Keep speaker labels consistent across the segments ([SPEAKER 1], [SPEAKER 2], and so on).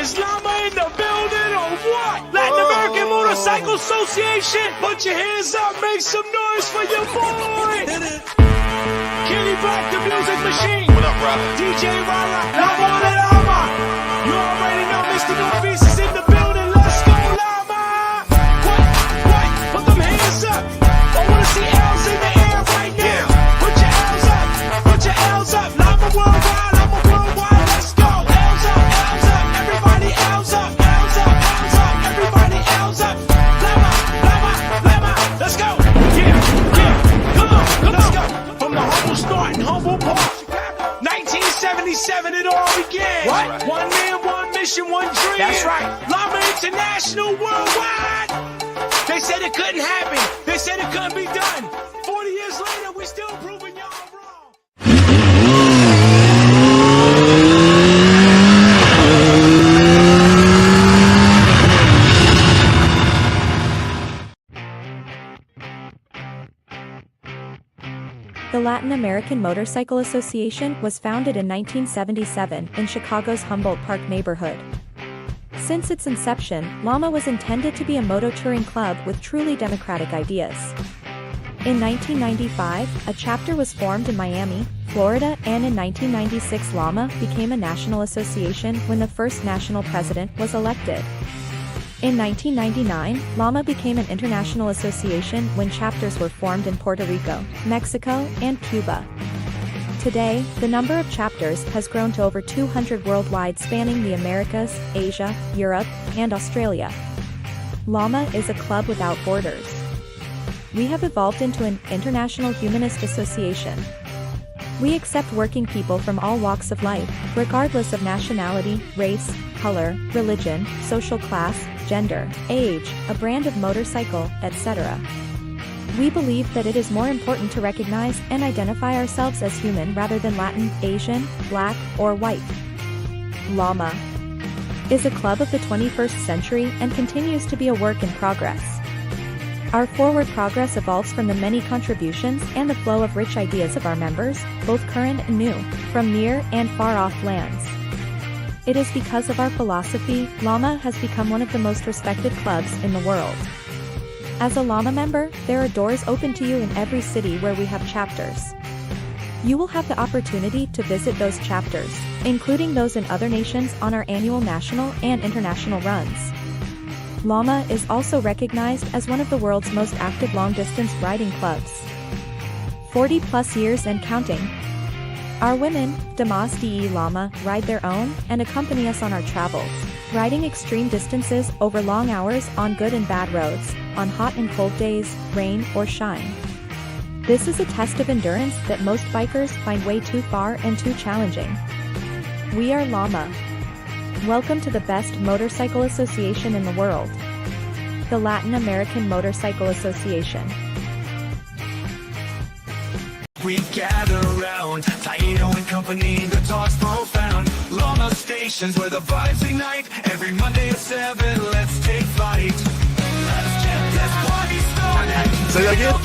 [SPEAKER 1] Is Llama in the building or what? Latin American Motorcycle Association, put your hands up, make some noise for your boy. Kenny Black, the music machine.
[SPEAKER 2] What up, bro?
[SPEAKER 1] DJ Rara, Llama de Llama. You already know Mr. Northeast is in the building. Let's go, Llama. What? Put them hands up. I wanna see L's in the air right now. Put your L's up. Put your L's up. Llama worldwide. Llama worldwide. Let's go. L's up. L's up. Everybody L's up. L's up. L's up. Everybody L's up. Llama. Llama. Llama. Let's go. Yeah. Come on. Let's go. From the humble start in Humble Park. 1977 it all began. What? One man, one mission, one dream. That's right. Llama International worldwide. They said it couldn't happen. They said it couldn't be done. 40 years later, we still proving y'all wrong.
[SPEAKER 3] The Latin American Motorcycle Association was founded in 1977 in Chicago's Humboldt Park neighborhood. Since its inception, LAMA was intended to be a moto touring club with truly democratic ideas. In 1995, a chapter was formed in Miami, Florida, and in 1996 LAMA became a national association when the first national president was elected. In 1999, LAMA became an international association when chapters were formed in Puerto Rico, Mexico, and Cuba. Today, the number of chapters has grown to over 200 worldwide, spanning the Americas, Asia, Europe, and Australia. LAMA is a club without borders. We have evolved into an international humanist association. We accept working people from all walks of life, regardless of nationality, race, color, religion, social class, gender, age, a brand of motorcycle, etc. We believe that it is more important to recognize and identify ourselves as human rather than Latin, Asian, Black, or white. LAMA is a club of the 21st century and continues to be a work in progress. Our forward progress evolves from the many contributions and the flow of rich ideas of our members, both current and new, from near and far-off lands. It is because of our philosophy, LAMA has become one of the most respected clubs in the world. As a LAMA member, there are doors open to you in every city where we have chapters. You will have the opportunity to visit those chapters, including those in other nations, on our annual national and international runs. LAMA is also recognized as one of the world's most active long-distance riding clubs. 40+ years and counting. Our women, Damas de Llama, ride their own and accompany us on our travels, riding extreme distances over long hours on good and bad roads, on hot and cold days, rain or shine. This is a test of endurance that most bikers find way too far and too challenging. We are LAMA. Welcome to the best motorcycle association in the world, the Latin American Motorcycle Association.
[SPEAKER 1] We gather around, Taino and company, the talk's profound. LAMA stations where the vibes ignite. Every Monday at 7, let's take flight. Let's get this party started.
[SPEAKER 2] Say that again.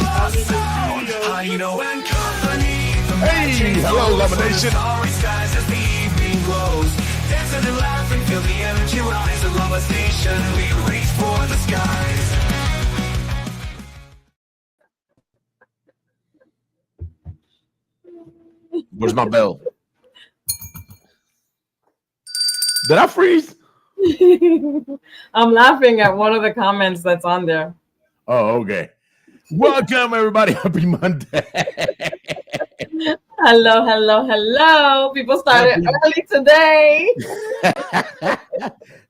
[SPEAKER 1] Taino and company.
[SPEAKER 2] Hey, hello, LAMA Nation.
[SPEAKER 1] Starry skies as the evening glows. Dancing and laughing, feel the energy rise. At LAMA Station, we reach for the skies.
[SPEAKER 2] Where's my bell? Did I freeze?
[SPEAKER 4] I'm laughing at one of the comments that's on there.
[SPEAKER 2] Oh, okay. Welcome, everybody. Happy Monday.
[SPEAKER 4] Hello. People started early today.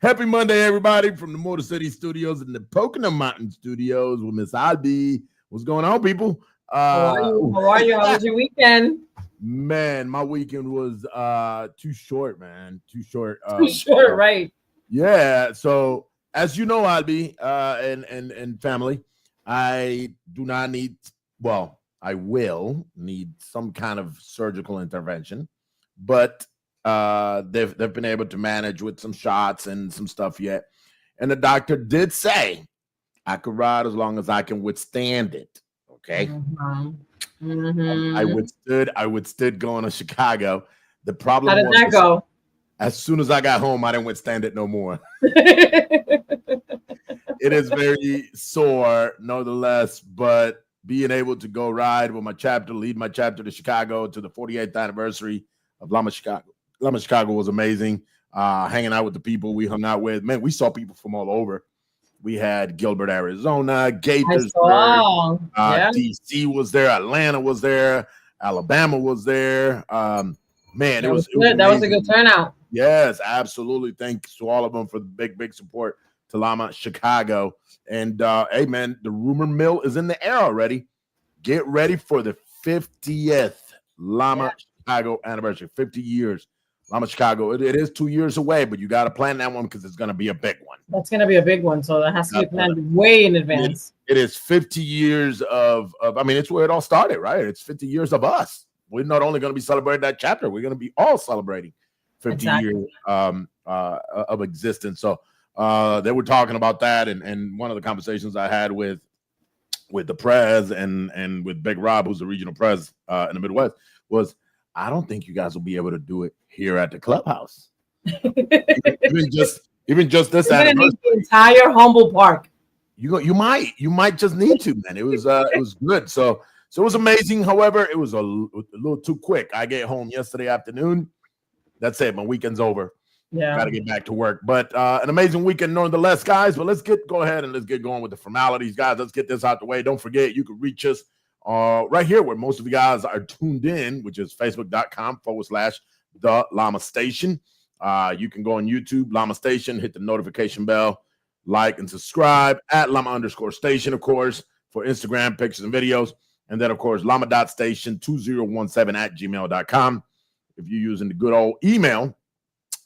[SPEAKER 2] Happy Monday, everybody, from the Motor City Studios and the Pocono Mountain Studios with Miss Albi. What's going on, people?
[SPEAKER 4] How are you? How was your weekend?
[SPEAKER 2] Man, my weekend was too short, man. Too short.
[SPEAKER 4] Too short, right?
[SPEAKER 2] Yeah. So, as you know, Albi and family, I do not need. Well, I will need some kind of surgical intervention, but they've been able to manage with some shots and some stuff yet. And the doctor did say I could ride as long as I can withstand it. Okay. I withstood going to Chicago. The problem
[SPEAKER 4] How did that go?
[SPEAKER 2] as soon as I got home, I didn't withstand it no more. It is very sore, nonetheless, but being able to go ride with my chapter, lead my chapter to Chicago to the 48th anniversary of LAMA Chicago. LAMA Chicago was amazing. Hanging out with the people we hung out with. Man, we saw people from all over. We had Gilbert, Arizona, Gaithersburg, DC was there, Atlanta was there, Alabama was there. Man,
[SPEAKER 4] it was good. That was a good turnout.
[SPEAKER 2] Yes, absolutely. Thanks to all of them for the big support to LAMA Chicago. And hey, man, the rumor mill is in the air already. Get ready for the 50th LAMA Chicago anniversary. 50 years. LAMA Chicago. It is 2 years away, but you got to plan that one because it's going to be a big one.
[SPEAKER 4] That's going to be a big one, so that has to be planned way in advance.
[SPEAKER 2] It is 50 years of. I mean, it's where it all started, right? It's 50 years of us. We're not only going to be celebrating that chapter, we're going to be all celebrating 50 years of existence. So they were talking about that, and one of the conversations I had with the prez and with Big Rob, who's the regional prez in the Midwest, was I don't think you guys will be able to do it here at the clubhouse. even just this anniversary.
[SPEAKER 4] The entire Humboldt Park.
[SPEAKER 2] You might just need to, man. It was good. So it was amazing. However, it was a little too quick. I get home yesterday afternoon. That's it. My weekend's over.
[SPEAKER 4] Yeah,
[SPEAKER 2] gotta get back to work. But an amazing weekend nonetheless, guys. But let's go ahead and let's get going with the formalities, guys. Let's get this out the way. Don't forget, you can reach us right here where most of you guys are tuned in, which is facebook.com/the LAMA Station. You can go on YouTube, LAMA Station, hit the notification bell, like and subscribe at LAMA_station, of course, for Instagram pictures and videos. And then, of course, LAMA.station2017@gmail.com. If you're using the good old email,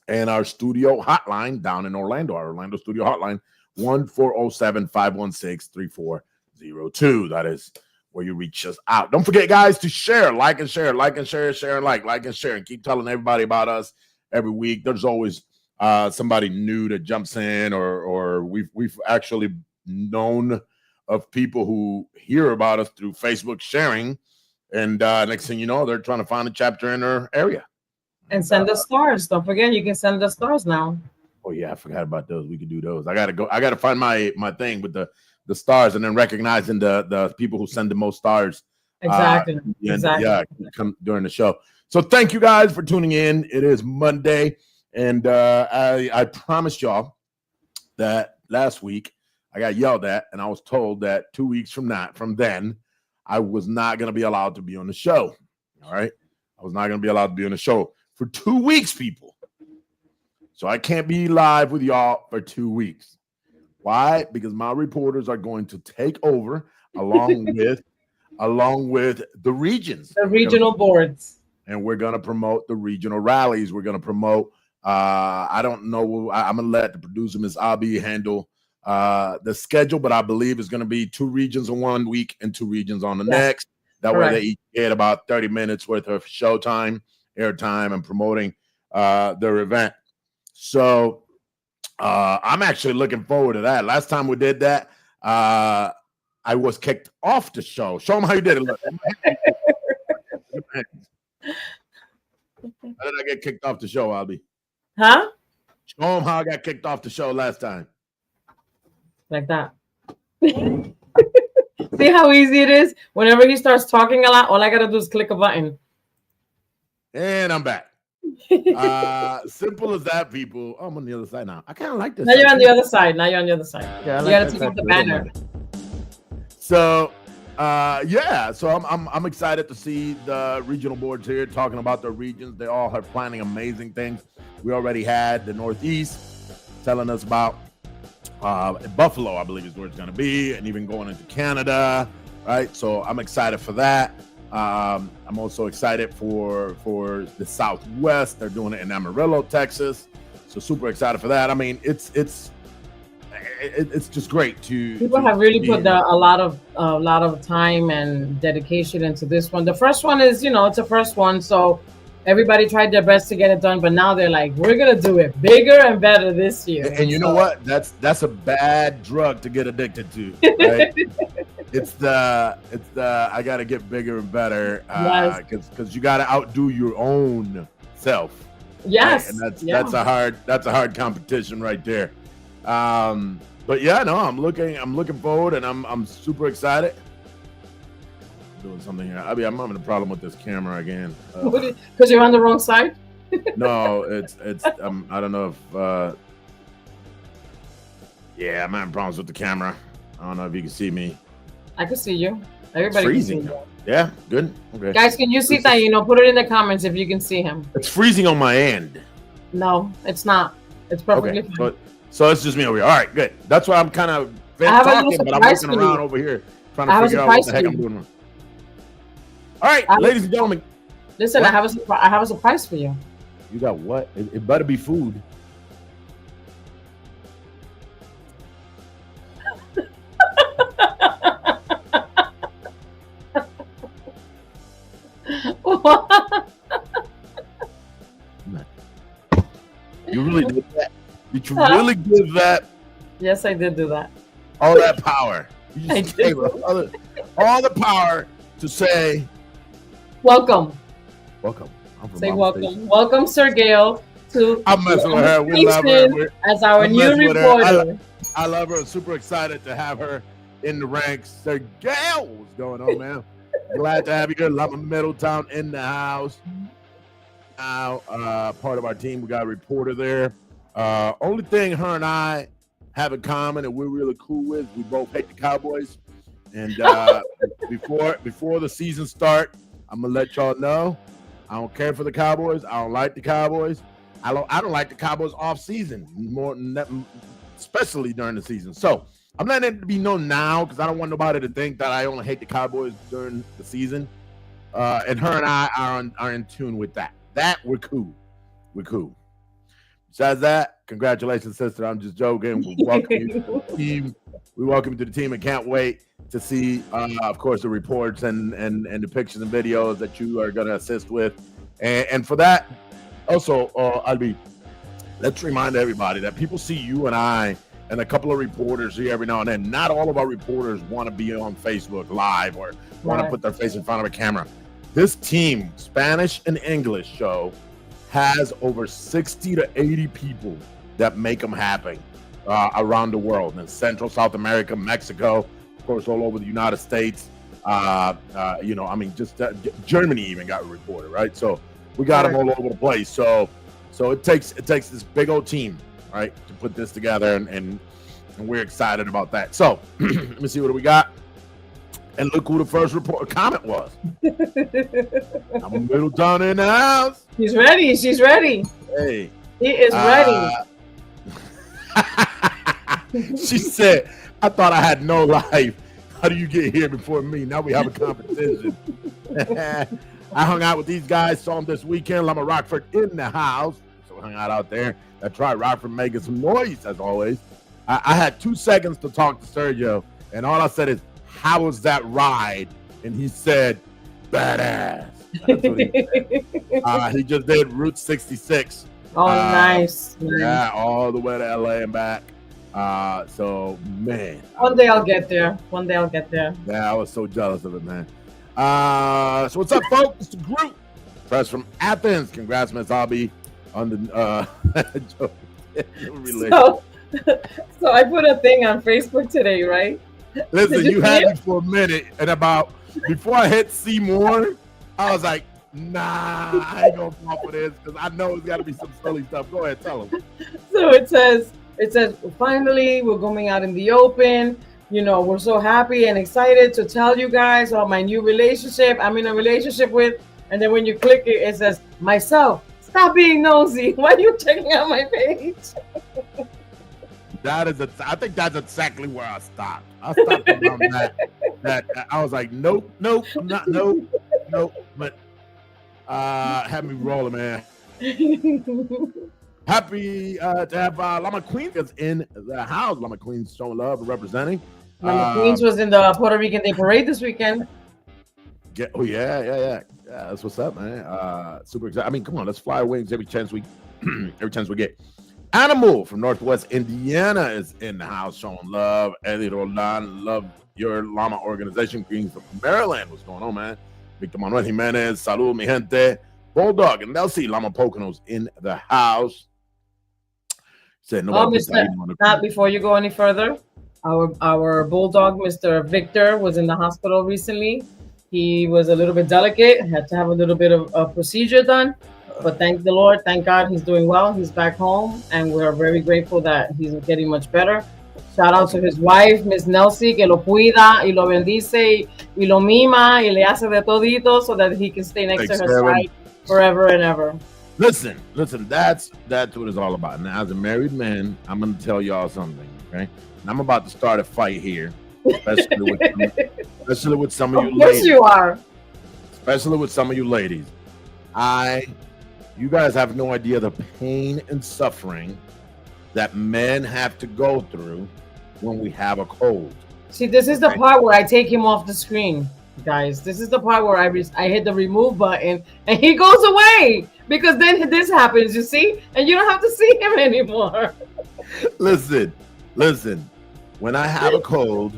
[SPEAKER 2] and our studio hotline down in Orlando, our Orlando studio hotline, 1-407-516-3402. That is where you reach us out. Don't forget, guys, to share, like and share, like and share, share and like and share, and keep telling everybody about us every week. There's always somebody new that jumps in, or we've actually known of people who hear about us through Facebook sharing, and next thing you know, they're trying to find a chapter in their area.
[SPEAKER 4] And send us stars. Don't forget, you can send us stars now.
[SPEAKER 2] Oh yeah, I forgot about those. We could do those. I gotta find my thing with the stars, and then recognizing the people who send the most stars.
[SPEAKER 4] Exactly.
[SPEAKER 2] Yeah, come during the show. So thank you guys for tuning in. It is Monday, and I promised y'all that last week I got yelled at, and I was told that 2 weeks from then, I was not gonna be allowed to be on the show. All right, I was not gonna be allowed to be on the show for 2 weeks, people. So I can't be live with y'all for 2 weeks. Why? Because my reporters are going to take over along with the regions.
[SPEAKER 4] The regional boards.
[SPEAKER 2] And we're going to promote the regional rallies. We're going to promote, I don't know, I'm going to let the producer, Ms. Abi, handle the schedule, but I believe it's going to be 2 regions in 1 week and 2 regions on the next. That way they each get about 30 minutes worth of show time, airtime, and promoting their event. So I'm actually looking forward to that. Last time we did that, I was kicked off the show. Show them how you did it. Look. How did I get kicked off the show, Albie?
[SPEAKER 4] Huh?
[SPEAKER 2] Show them how I got kicked off the show last time.
[SPEAKER 4] Like that. See how easy it is? Whenever he starts talking a lot, all I got to do is click a button.
[SPEAKER 2] And I'm back. Simple as that, people. Oh, I'm on the other side now. I kind of like this.
[SPEAKER 4] Now you're on the other side. Yeah, you got to take off the banner.
[SPEAKER 2] So, so I'm excited to see the regional boards here talking about their regions. They all are planning amazing things. We already had the Northeast telling us about Buffalo, I believe is where it's going to be, and even going into Canada, right? So I'm excited for that. I'm also excited for the Southwest. They're doing it in Amarillo, Texas. So super excited for that. I mean, it's just great to.
[SPEAKER 4] People have really put a lot of time and dedication into this one. The first one is, it's a first one, so everybody tried their best to get it done. But now they're like, we're gonna do it bigger and better this year.
[SPEAKER 2] And you know what? That's a bad drug to get addicted to. Right? It's the I gotta get bigger and better because you gotta outdo your own self.
[SPEAKER 4] Yes.
[SPEAKER 2] And
[SPEAKER 4] Yeah.
[SPEAKER 2] that's a hard competition right there. But yeah, no, I'm looking forward, and I'm super excited. Doing something here. I mean, I'm having a problem with this camera again.
[SPEAKER 4] Because you're on the wrong side.
[SPEAKER 2] No, it's I don't know if yeah, I'm having problems with the camera. I don't know if you can see me.
[SPEAKER 4] I can see you.
[SPEAKER 2] It's
[SPEAKER 4] Everybody
[SPEAKER 2] freezing.
[SPEAKER 4] can see you.
[SPEAKER 2] Yeah, good. Okay.
[SPEAKER 4] Guys, can you see Taino? Put it in the comments if you can see him.
[SPEAKER 2] It's freezing on my end.
[SPEAKER 4] No, it's not. It's perfectly
[SPEAKER 2] Okay.
[SPEAKER 4] fine.
[SPEAKER 2] So it's just me over here. All right, good. That's why I'm kind of
[SPEAKER 4] have a
[SPEAKER 2] talking,
[SPEAKER 4] little
[SPEAKER 2] but I'm
[SPEAKER 4] surprise
[SPEAKER 2] looking
[SPEAKER 4] for you.
[SPEAKER 2] around over here trying
[SPEAKER 4] I
[SPEAKER 2] to
[SPEAKER 4] have a
[SPEAKER 2] figure out what the
[SPEAKER 4] surprise
[SPEAKER 2] heck
[SPEAKER 4] for
[SPEAKER 2] I'm
[SPEAKER 4] you.
[SPEAKER 2] doing. All right, ladies and gentlemen,
[SPEAKER 4] Listen,
[SPEAKER 2] What?
[SPEAKER 4] I have a surprise for you.
[SPEAKER 2] you got what? It better be food. You really did that? Did you really give that
[SPEAKER 4] Yes, I did do that.
[SPEAKER 2] all that power? You
[SPEAKER 4] I
[SPEAKER 2] just
[SPEAKER 4] did.
[SPEAKER 2] gave her all the power to say
[SPEAKER 4] Welcome.
[SPEAKER 2] welcome. I'm from
[SPEAKER 4] Say
[SPEAKER 2] LAMA
[SPEAKER 4] welcome.
[SPEAKER 2] Station.
[SPEAKER 4] Welcome, Sir Gail, to
[SPEAKER 2] I'm messing with her. We
[SPEAKER 4] LAMA
[SPEAKER 2] love her.
[SPEAKER 4] Station as our
[SPEAKER 2] I'm
[SPEAKER 4] new
[SPEAKER 2] messing with her.
[SPEAKER 4] reporter.
[SPEAKER 2] I love her. Super excited to have her in the ranks. Sir Gail, what's going on, man? Glad to have you here. LAMA Middletown in the house. Now, part of our team. We got a reporter there. Only thing her and I have in common, and we're really cool with, we both hate the Cowboys. And before the season start, I'm gonna let y'all know I don't care for the Cowboys. I don't like the Cowboys. I don't like the Cowboys off season more than that, especially during the season. So I'm letting it be known now because I don't want nobody to think that I only hate the Cowboys during the season. And her and I are in tune with that. That we're cool. We're cool. Besides that, congratulations, sister. I'm just joking. We welcome you to the team. We welcome you to the team and can't wait to see, of course, the reports and the pictures and videos that you are going to assist with. And for that, also, Albi, let's remind everybody that people see you and I and a couple of reporters here every now and then. Not all of our reporters want to be on Facebook Live or want to put their face in front of a camera. This team, Spanish and English show, has over 60 to 80 people that make them happen around the world in Central, South America, Mexico, of course, all over the United States. Just Germany even got a reporter, right? So we got them all over the place. So it takes this big old team, right, to put this together, and we're excited about that. So let me see what we got. And look who the first comment was. I'm Middletown in the house.
[SPEAKER 4] She's ready. She's ready.
[SPEAKER 2] Hey.
[SPEAKER 4] He is ready.
[SPEAKER 2] She said, I thought I had no life. How do you get here before me? Now we have a competition. I hung out with these guys, saw them this weekend. Lama Rockford in the house. So we hung out there. That's right, Rockford making some noise, as always. I had 2 seconds to talk to Sergio, and all I said is, how was that ride? And he said, badass. That's what he said. He just did Route 66.
[SPEAKER 4] Oh, nice.
[SPEAKER 2] Yeah, all the way to LA and back. So, man.
[SPEAKER 4] One day I'll get there. One day I'll get there.
[SPEAKER 2] Yeah, I was so jealous of it, man. So what's up, folks? It's the group. Fresh from Athens. Congrats, Miss Hobby, on the
[SPEAKER 4] So I put a thing on Facebook today, right?
[SPEAKER 2] Listen, you had me for a minute, and before I hit see more, I was like, nah, I ain't gonna fall for this because I know it's got to be some silly stuff. Go ahead, tell them.
[SPEAKER 4] So it says, finally, we're going out in the open. You know, we're so happy and excited to tell you guys about my new relationship I'm in a relationship with. And then when you click it, it says, myself, stop being nosy. Why are you checking out my page?
[SPEAKER 2] I think that's exactly where I stopped. I stopped around that. I was like, nope, I'm not, nope. But had me rolling, man. Happy to have Lama Queen is in the house. Lama Queen's showing love and representing.
[SPEAKER 4] Lama Queens was in the Puerto Rican Day Parade this weekend.
[SPEAKER 2] Yeah. That's what's up, man. Super excited. I mean, come on, let's fly wings every chance we get. Animal from Northwest Indiana is in the house showing love. Eddie Roland, love your Llama organization. Green from Maryland. What's going on, man? Victor Manuel Jimenez, salud, mi gente. Bulldog and Nelsie Lama Poconos in the house. Said
[SPEAKER 4] Oh,
[SPEAKER 2] nobody.
[SPEAKER 4] Not before you go any further. Our bulldog, Mr. Victor, was in the hospital recently. He was a little bit delicate, had to have a little bit of a procedure done. But thank the Lord, thank God he's doing well. He's back home, and we're very grateful that he's getting much better. Shout out to his wife, Miss Nelsie, que lo cuida y lo bendice y lo mima y le hace de todito so that he can stay next to her side forever and ever.
[SPEAKER 2] Listen, that's what it's all about. Now, as a married man, I'm going to tell y'all something, okay? And I'm about to start a fight here, especially with some of you ladies.
[SPEAKER 4] Of course you are.
[SPEAKER 2] Especially with some of you ladies. You guys have no idea the pain and suffering that men have to go through when we have a cold.
[SPEAKER 4] See, this is the part where I take him off the screen, guys. This is the part where I hit the remove button and he goes away because then this happens, you see? And you don't have to see him anymore.
[SPEAKER 2] Listen. When I have a cold,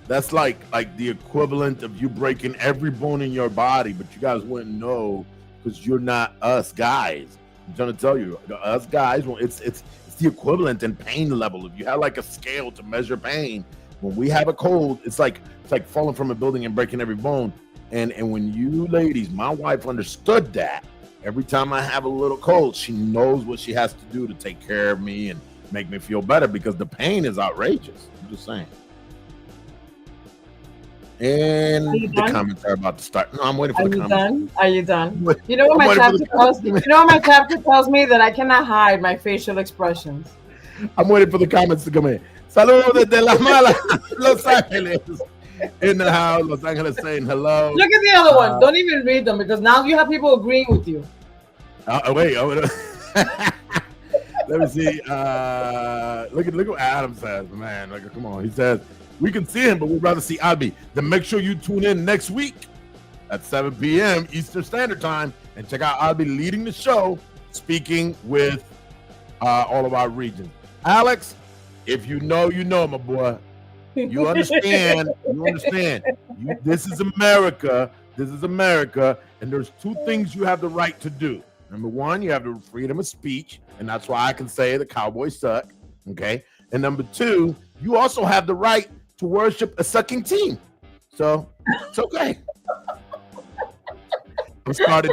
[SPEAKER 2] that's like the equivalent of you breaking every bone in your body, but you guys wouldn't know because you're not us guys. I'm trying to tell you, us guys, well, it's the equivalent in pain level. If you have like a scale to measure pain, when we have a cold, it's like falling from a building and breaking every bone. And when you ladies, my wife understood that. Every time I have a little cold, she knows what she has to do to take care of me and make me feel better because the pain is outrageous. I'm just saying. And the comments are about to start. No, I'm waiting for the comments.
[SPEAKER 4] Are you done? You know what my chapter tells me? You know what my chapter tells me? That I cannot hide my facial expressions.
[SPEAKER 2] I'm waiting for the comments to come in. Saludos desde La Mala, Los Angeles. In the house, Los Angeles saying hello.
[SPEAKER 4] Look at the other one. Don't even read them because now you have people agreeing with you.
[SPEAKER 2] Wait. Let me see. Look what Adam says, man. Come on. He says, we can see him, but we'd rather see Albi. Then make sure you tune in next week at 7 p.m. Eastern Standard Time and check out Albi leading the show, speaking with all of our regions. Alex, if you know, my boy. You understand. This is America. And there's two things you have the right to do. Number one, you have the freedom of speech, and that's why I can say the Cowboys suck. Okay. And number two, you also have the right to worship a sucking team. So it's okay. I'm starting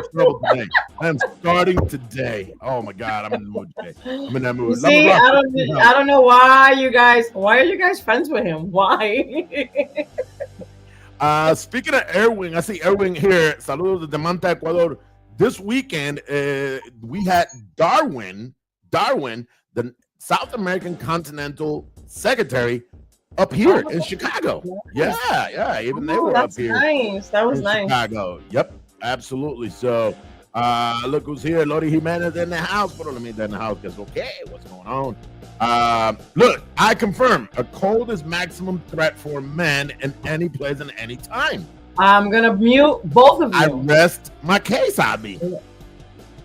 [SPEAKER 2] today. Oh my God, I'm in the mood today. I'm in that mood.
[SPEAKER 4] See, I don't know why are you guys friends with him? Why?
[SPEAKER 2] Speaking of Erwin, I see Erwin here. Saludos de Manta, Ecuador. This weekend, we had Darwin, the South American Continental Secretary, up here in Chicago. Yeah. Even they were up here.
[SPEAKER 4] Nice. That was nice.
[SPEAKER 2] Chicago. Yep. Absolutely. So, look who's here. Lodi Jimenez in the house. Pero let me in the house because okay, what's going on? Look, I confirm a cold is maximum threat for men in any place and any time.
[SPEAKER 4] I'm gonna mute both of you.
[SPEAKER 2] I rest my case, Abby.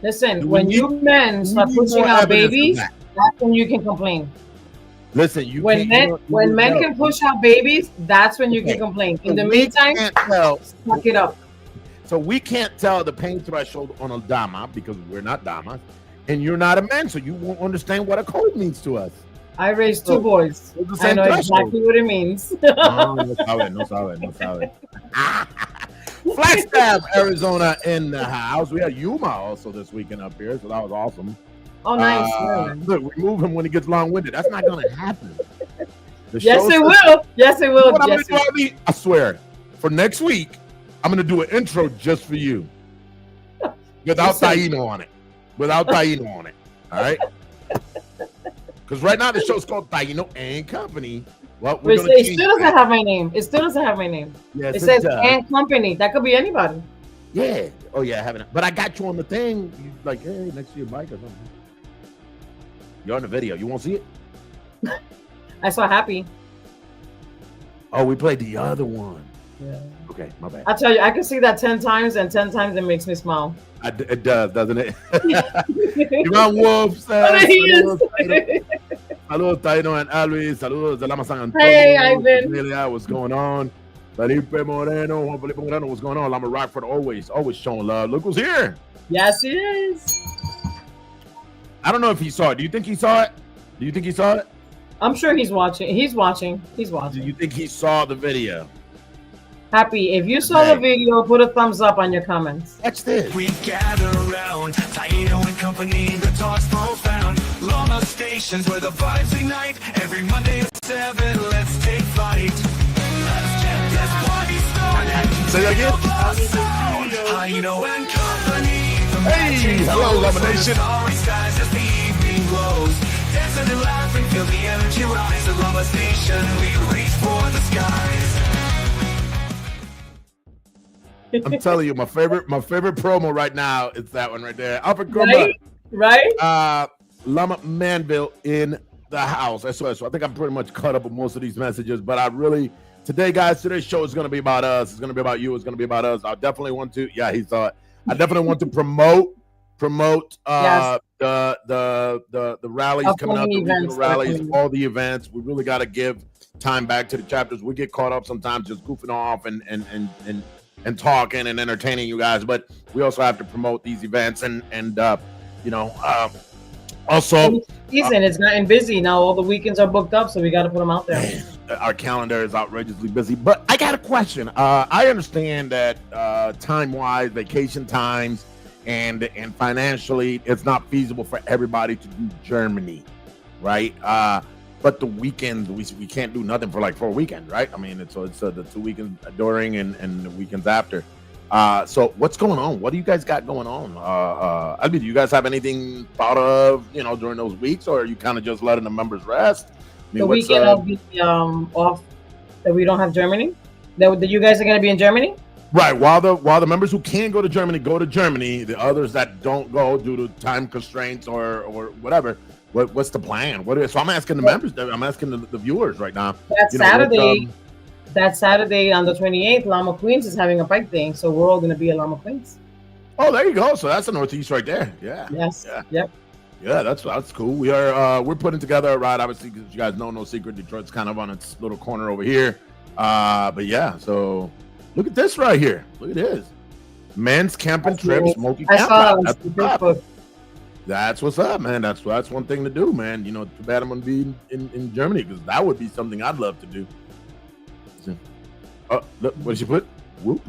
[SPEAKER 4] Listen, when you men start pushing out babies, that's when you can complain.
[SPEAKER 2] Listen,
[SPEAKER 4] when men can push out babies, that's when you can complain. In the meantime, suck it up.
[SPEAKER 2] So we can't tell the pain threshold on a dama because we're not damas, and you're not a man, so you won't understand what a cold means to us.
[SPEAKER 4] I raised two boys. I know exactly what it means.
[SPEAKER 2] No sabe. Flagstaff, Arizona in the house. We had Yuma also this weekend up here, so that was awesome.
[SPEAKER 4] Oh, nice.
[SPEAKER 2] Look, remove him when he gets long-winded. That's not going to happen.
[SPEAKER 4] Yes, it will. Yes, it will.
[SPEAKER 2] I swear, for next week, I'm going to do an intro just for you. Without Taino on it. All right? Because right now the show's called Taino and Company. Well,
[SPEAKER 4] it still doesn't have my name. Yes, it says and Company. That could be anybody.
[SPEAKER 2] Yeah. Oh, yeah, I haven't. But I got you on the thing. You like, hey, next to your bike or something. You're on the video. You won't see it?
[SPEAKER 4] I saw Happy.
[SPEAKER 2] Oh, we played the other one.
[SPEAKER 4] Yeah.
[SPEAKER 2] Okay, my bad.
[SPEAKER 4] I tell you, I can see that 10 times, and 10 times it makes me smile.
[SPEAKER 2] It does, doesn't it? Ivan Wolf says, saludos, Taino and Alvis. Saludos de LAMA San Antonio.
[SPEAKER 4] Hey, Ivan.
[SPEAKER 2] What's going on? Felipe Moreno, Juan Felipe Moreno, what's going on? Lama Rockford always showing love. Look who's here.
[SPEAKER 4] Yes, he is.
[SPEAKER 2] I don't know if he saw it. Do you think he saw it? Do you think he saw it?
[SPEAKER 4] I'm sure he's watching. He's watching. He's
[SPEAKER 2] Do
[SPEAKER 4] watching.
[SPEAKER 2] you think he saw the video?
[SPEAKER 4] Happy. If you saw the video, put a thumbs up on your comments.
[SPEAKER 2] Watch this.
[SPEAKER 1] We gather around, Taino and company, the talk's profound. LAMA Stations where the vibes ignite. Every Monday at 7, let's take flight. Let's get this party started.
[SPEAKER 2] Say that again.
[SPEAKER 1] Taino and company.
[SPEAKER 2] Hey, hello, LAMA Nation.
[SPEAKER 1] Starry skies as the evening glows. Dancing and laughing, feel the energy rise. The LAMA Station, we reach for the skies.
[SPEAKER 2] I'm telling you, my favorite promo right now is that one right there. Up and
[SPEAKER 4] Right?
[SPEAKER 2] Lama Manville in the house. So I think I'm pretty much caught up with most of these messages, but I really today's show is going to be about us. It's going to be about you. It's going to be about us. I definitely want to. Yeah, he saw it. I definitely want to promote
[SPEAKER 4] Yes.
[SPEAKER 2] the rallies coming up, the regional rallies, all the events. We really got to give time back to the chapters. We get caught up sometimes just goofing off and talking and entertaining you guys, but we also have to promote these events and also
[SPEAKER 4] season it's gotten busy now. All the weekends are booked up, so we got to put them out there.
[SPEAKER 2] Man, our calendar is outrageously busy. But I got a question. I understand that time-wise, vacation times, and financially, it's not feasible for everybody to do Germany, right? But the weekends, we can't do nothing for a weekend, right? I mean, it's the 2 weekends during and the weekends after. So what's going on? What do you guys got going on? I mean, do you guys have anything thought of, during those weeks, or are you kind of just letting the members rest? I mean,
[SPEAKER 4] The weekend will be off that we don't have Germany. That you guys are going to be in Germany.
[SPEAKER 2] Right. While the members who can go to Germany, the others that don't go due to time constraints or whatever. What's the plan? So I'm asking the members. I'm asking the viewers right now.
[SPEAKER 4] That Saturday on the 28th, Llama Queens is having a bike thing, so we're all going to be at Llama Queens.
[SPEAKER 2] Oh, there you go. So that's the Northeast right there. Yeah.
[SPEAKER 4] Yes.
[SPEAKER 2] Yeah.
[SPEAKER 4] Yep.
[SPEAKER 2] Yeah, that's cool. We're putting together a ride. Obviously, because you guys know, no secret, Detroit's kind of on its little corner over here. But yeah, so look at this right here. Look at this. Men's camping trip, smoky camp. That's what's up, man. That's one thing to do, man. Too bad I'm gonna be in Germany, because that would be something I'd love to do. Look, what did she put? Whoop.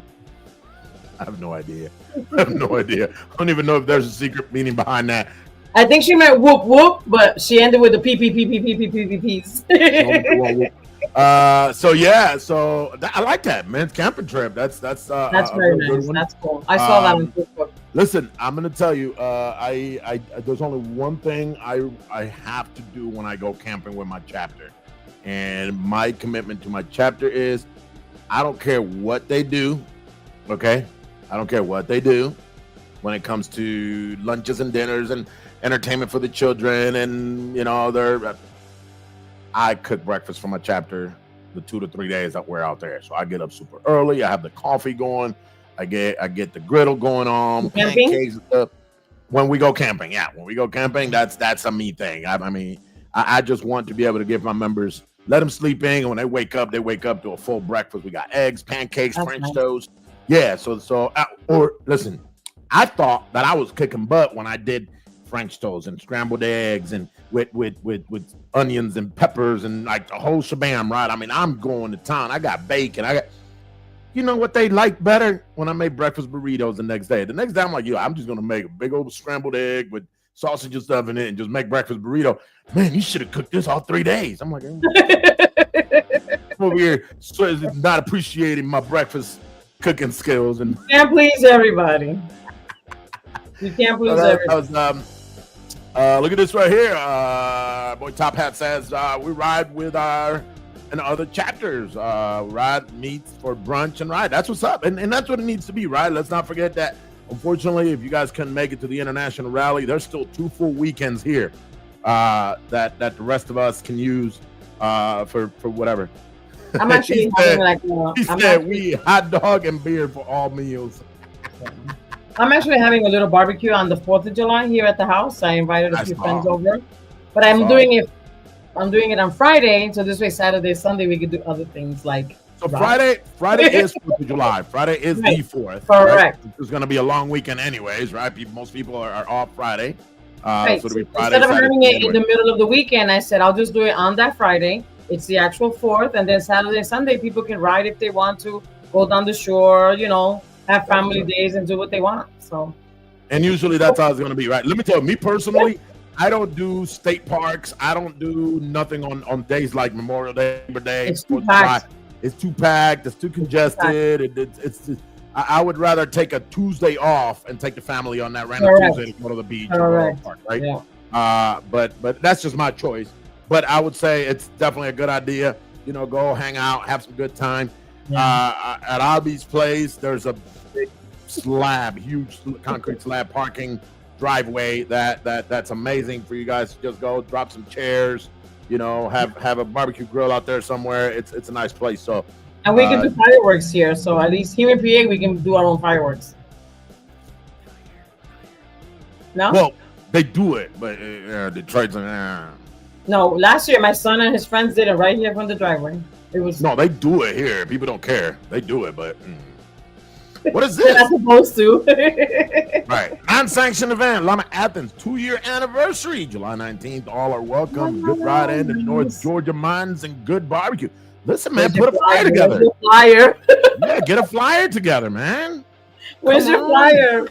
[SPEAKER 2] I have no idea. I don't even know if there's a secret meaning behind that.
[SPEAKER 4] I think she meant whoop whoop, but she ended with the PPPs.
[SPEAKER 2] I like that men's camping trip. That's
[SPEAKER 4] very nice. That's cool. I saw that on Facebook.
[SPEAKER 2] Listen, I'm gonna tell you, I there's only one thing I have to do when I go camping with my chapter, and my commitment to my chapter is I don't care what they do, okay? I don't care what they do when it comes to lunches and dinners and entertainment for the children, and I cook breakfast for my chapter the 2 to 3 days that we're out there. So I get up super early. I have the coffee going. I get the griddle going on. Pancakes and stuff. When we go camping, that's a me thing. I just want to be able to give my members, let them sleep in, and when they wake up to a full breakfast. We got eggs, pancakes, French toast. Yeah. Or listen, I thought that I was kicking butt when I did French toast and scrambled eggs and with onions and peppers and like the whole shebang, right? I mean, I'm going to town. I got bacon. You know what they like better? When I make breakfast burritos the next day. The next day, I'm like, I'm just going to make a big old scrambled egg with sausage and stuff in it and just make breakfast burrito. Man, you should have cooked this all 3 days. I'm like, I'm over here so not appreciating my breakfast cooking skills. And
[SPEAKER 4] you can't please everybody. You can't please everybody.
[SPEAKER 2] Look at this right here. Boy Top Hat says we ride with our and other chapters. Ride meets for brunch and ride. That's what's up, and that's what it needs to be, right? Let's not forget that. Unfortunately, if you guys couldn't make it to the international rally, there's still 2 full weekends here that the rest of us can use for whatever.
[SPEAKER 4] I'm actually
[SPEAKER 2] we hot dog and beer for all meals.
[SPEAKER 4] I'm actually having a little barbecue on the 4th of July here at the house. I invited a few friends over, but I'm doing it on Friday, so this way Saturday, Sunday we could do other things like
[SPEAKER 2] So
[SPEAKER 4] Right.
[SPEAKER 2] Friday is 4th of July. Friday is
[SPEAKER 4] Right.
[SPEAKER 2] the 4th.
[SPEAKER 4] Correct.
[SPEAKER 2] Right? It's going to be a long weekend anyways, right? Most people are off Friday.
[SPEAKER 4] Right.
[SPEAKER 2] So it'll
[SPEAKER 4] So
[SPEAKER 2] be Friday,
[SPEAKER 4] instead of
[SPEAKER 2] Saturday,
[SPEAKER 4] having it in
[SPEAKER 2] anyway.
[SPEAKER 4] the middle of the weekend, I said I'll just do it on that Friday. It's the actual 4th, and then Saturday and Sunday people can ride if they want to, go down the shore, have family days and do what they want. So.
[SPEAKER 2] And usually that's how it's going to be, right? Let me tell you, me personally, I don't do state parks. I don't do nothing on days like Memorial Day, Labor Day.
[SPEAKER 4] It's too packed.
[SPEAKER 2] It's too packed. It's too congested. I would rather take a Tuesday off and take the family on that random Tuesday to go to the beach or go to the park, right?
[SPEAKER 4] Yeah.
[SPEAKER 2] But that's just my choice. But I would say it's definitely a good idea. Go hang out, have some good time.
[SPEAKER 4] Yeah.
[SPEAKER 2] At Abby's place, there's a big huge concrete slab parking driveway that's amazing for you guys to just go drop some chairs, have a barbecue grill out there somewhere. It's a nice place. So
[SPEAKER 4] and we can do fireworks here. So at least here in PA we can do our own fireworks. No?
[SPEAKER 2] Well, they do it, but Detroit's
[SPEAKER 4] No, last year my son and his friends did it right here from the driveway. It was
[SPEAKER 2] no, they do it here. People don't care. They do it, but what is
[SPEAKER 4] they're
[SPEAKER 2] this?
[SPEAKER 4] not supposed to.
[SPEAKER 2] Right. Non-sanctioned event, Lama Athens, 2-year anniversary, July 19th. All are welcome. Good ride in the North Georgia mines and good barbecue. Listen, man, put a flyer together.
[SPEAKER 4] Flyer.
[SPEAKER 2] Yeah, get a flyer together, man.
[SPEAKER 4] Where's
[SPEAKER 2] Come
[SPEAKER 4] your
[SPEAKER 2] on.
[SPEAKER 4] flyer?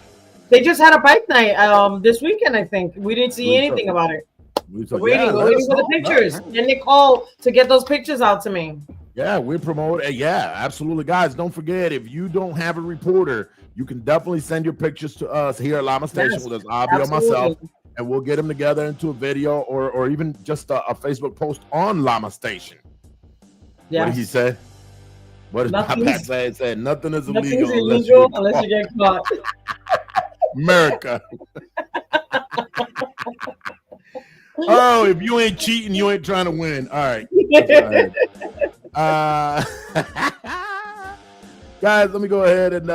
[SPEAKER 4] They just had a bike night this weekend, I think. We didn't see anything about it.
[SPEAKER 2] We're
[SPEAKER 4] Waiting for the pictures. And they call to get those pictures out to me.
[SPEAKER 2] Yeah, we promote it. Yeah, absolutely. Guys, don't forget, if you don't have a reporter, you can definitely send your pictures to us here at LAMA Station
[SPEAKER 4] Yes,
[SPEAKER 2] with us, Avi or myself, and we'll get them together into a video or even just a Facebook post on LAMA Station.
[SPEAKER 4] Yes.
[SPEAKER 2] What did he say? What did Pat say? It said nothing is illegal
[SPEAKER 4] unless you get caught.
[SPEAKER 2] America. Oh, if you ain't cheating, you ain't trying to win. All right. Guys, let me go ahead and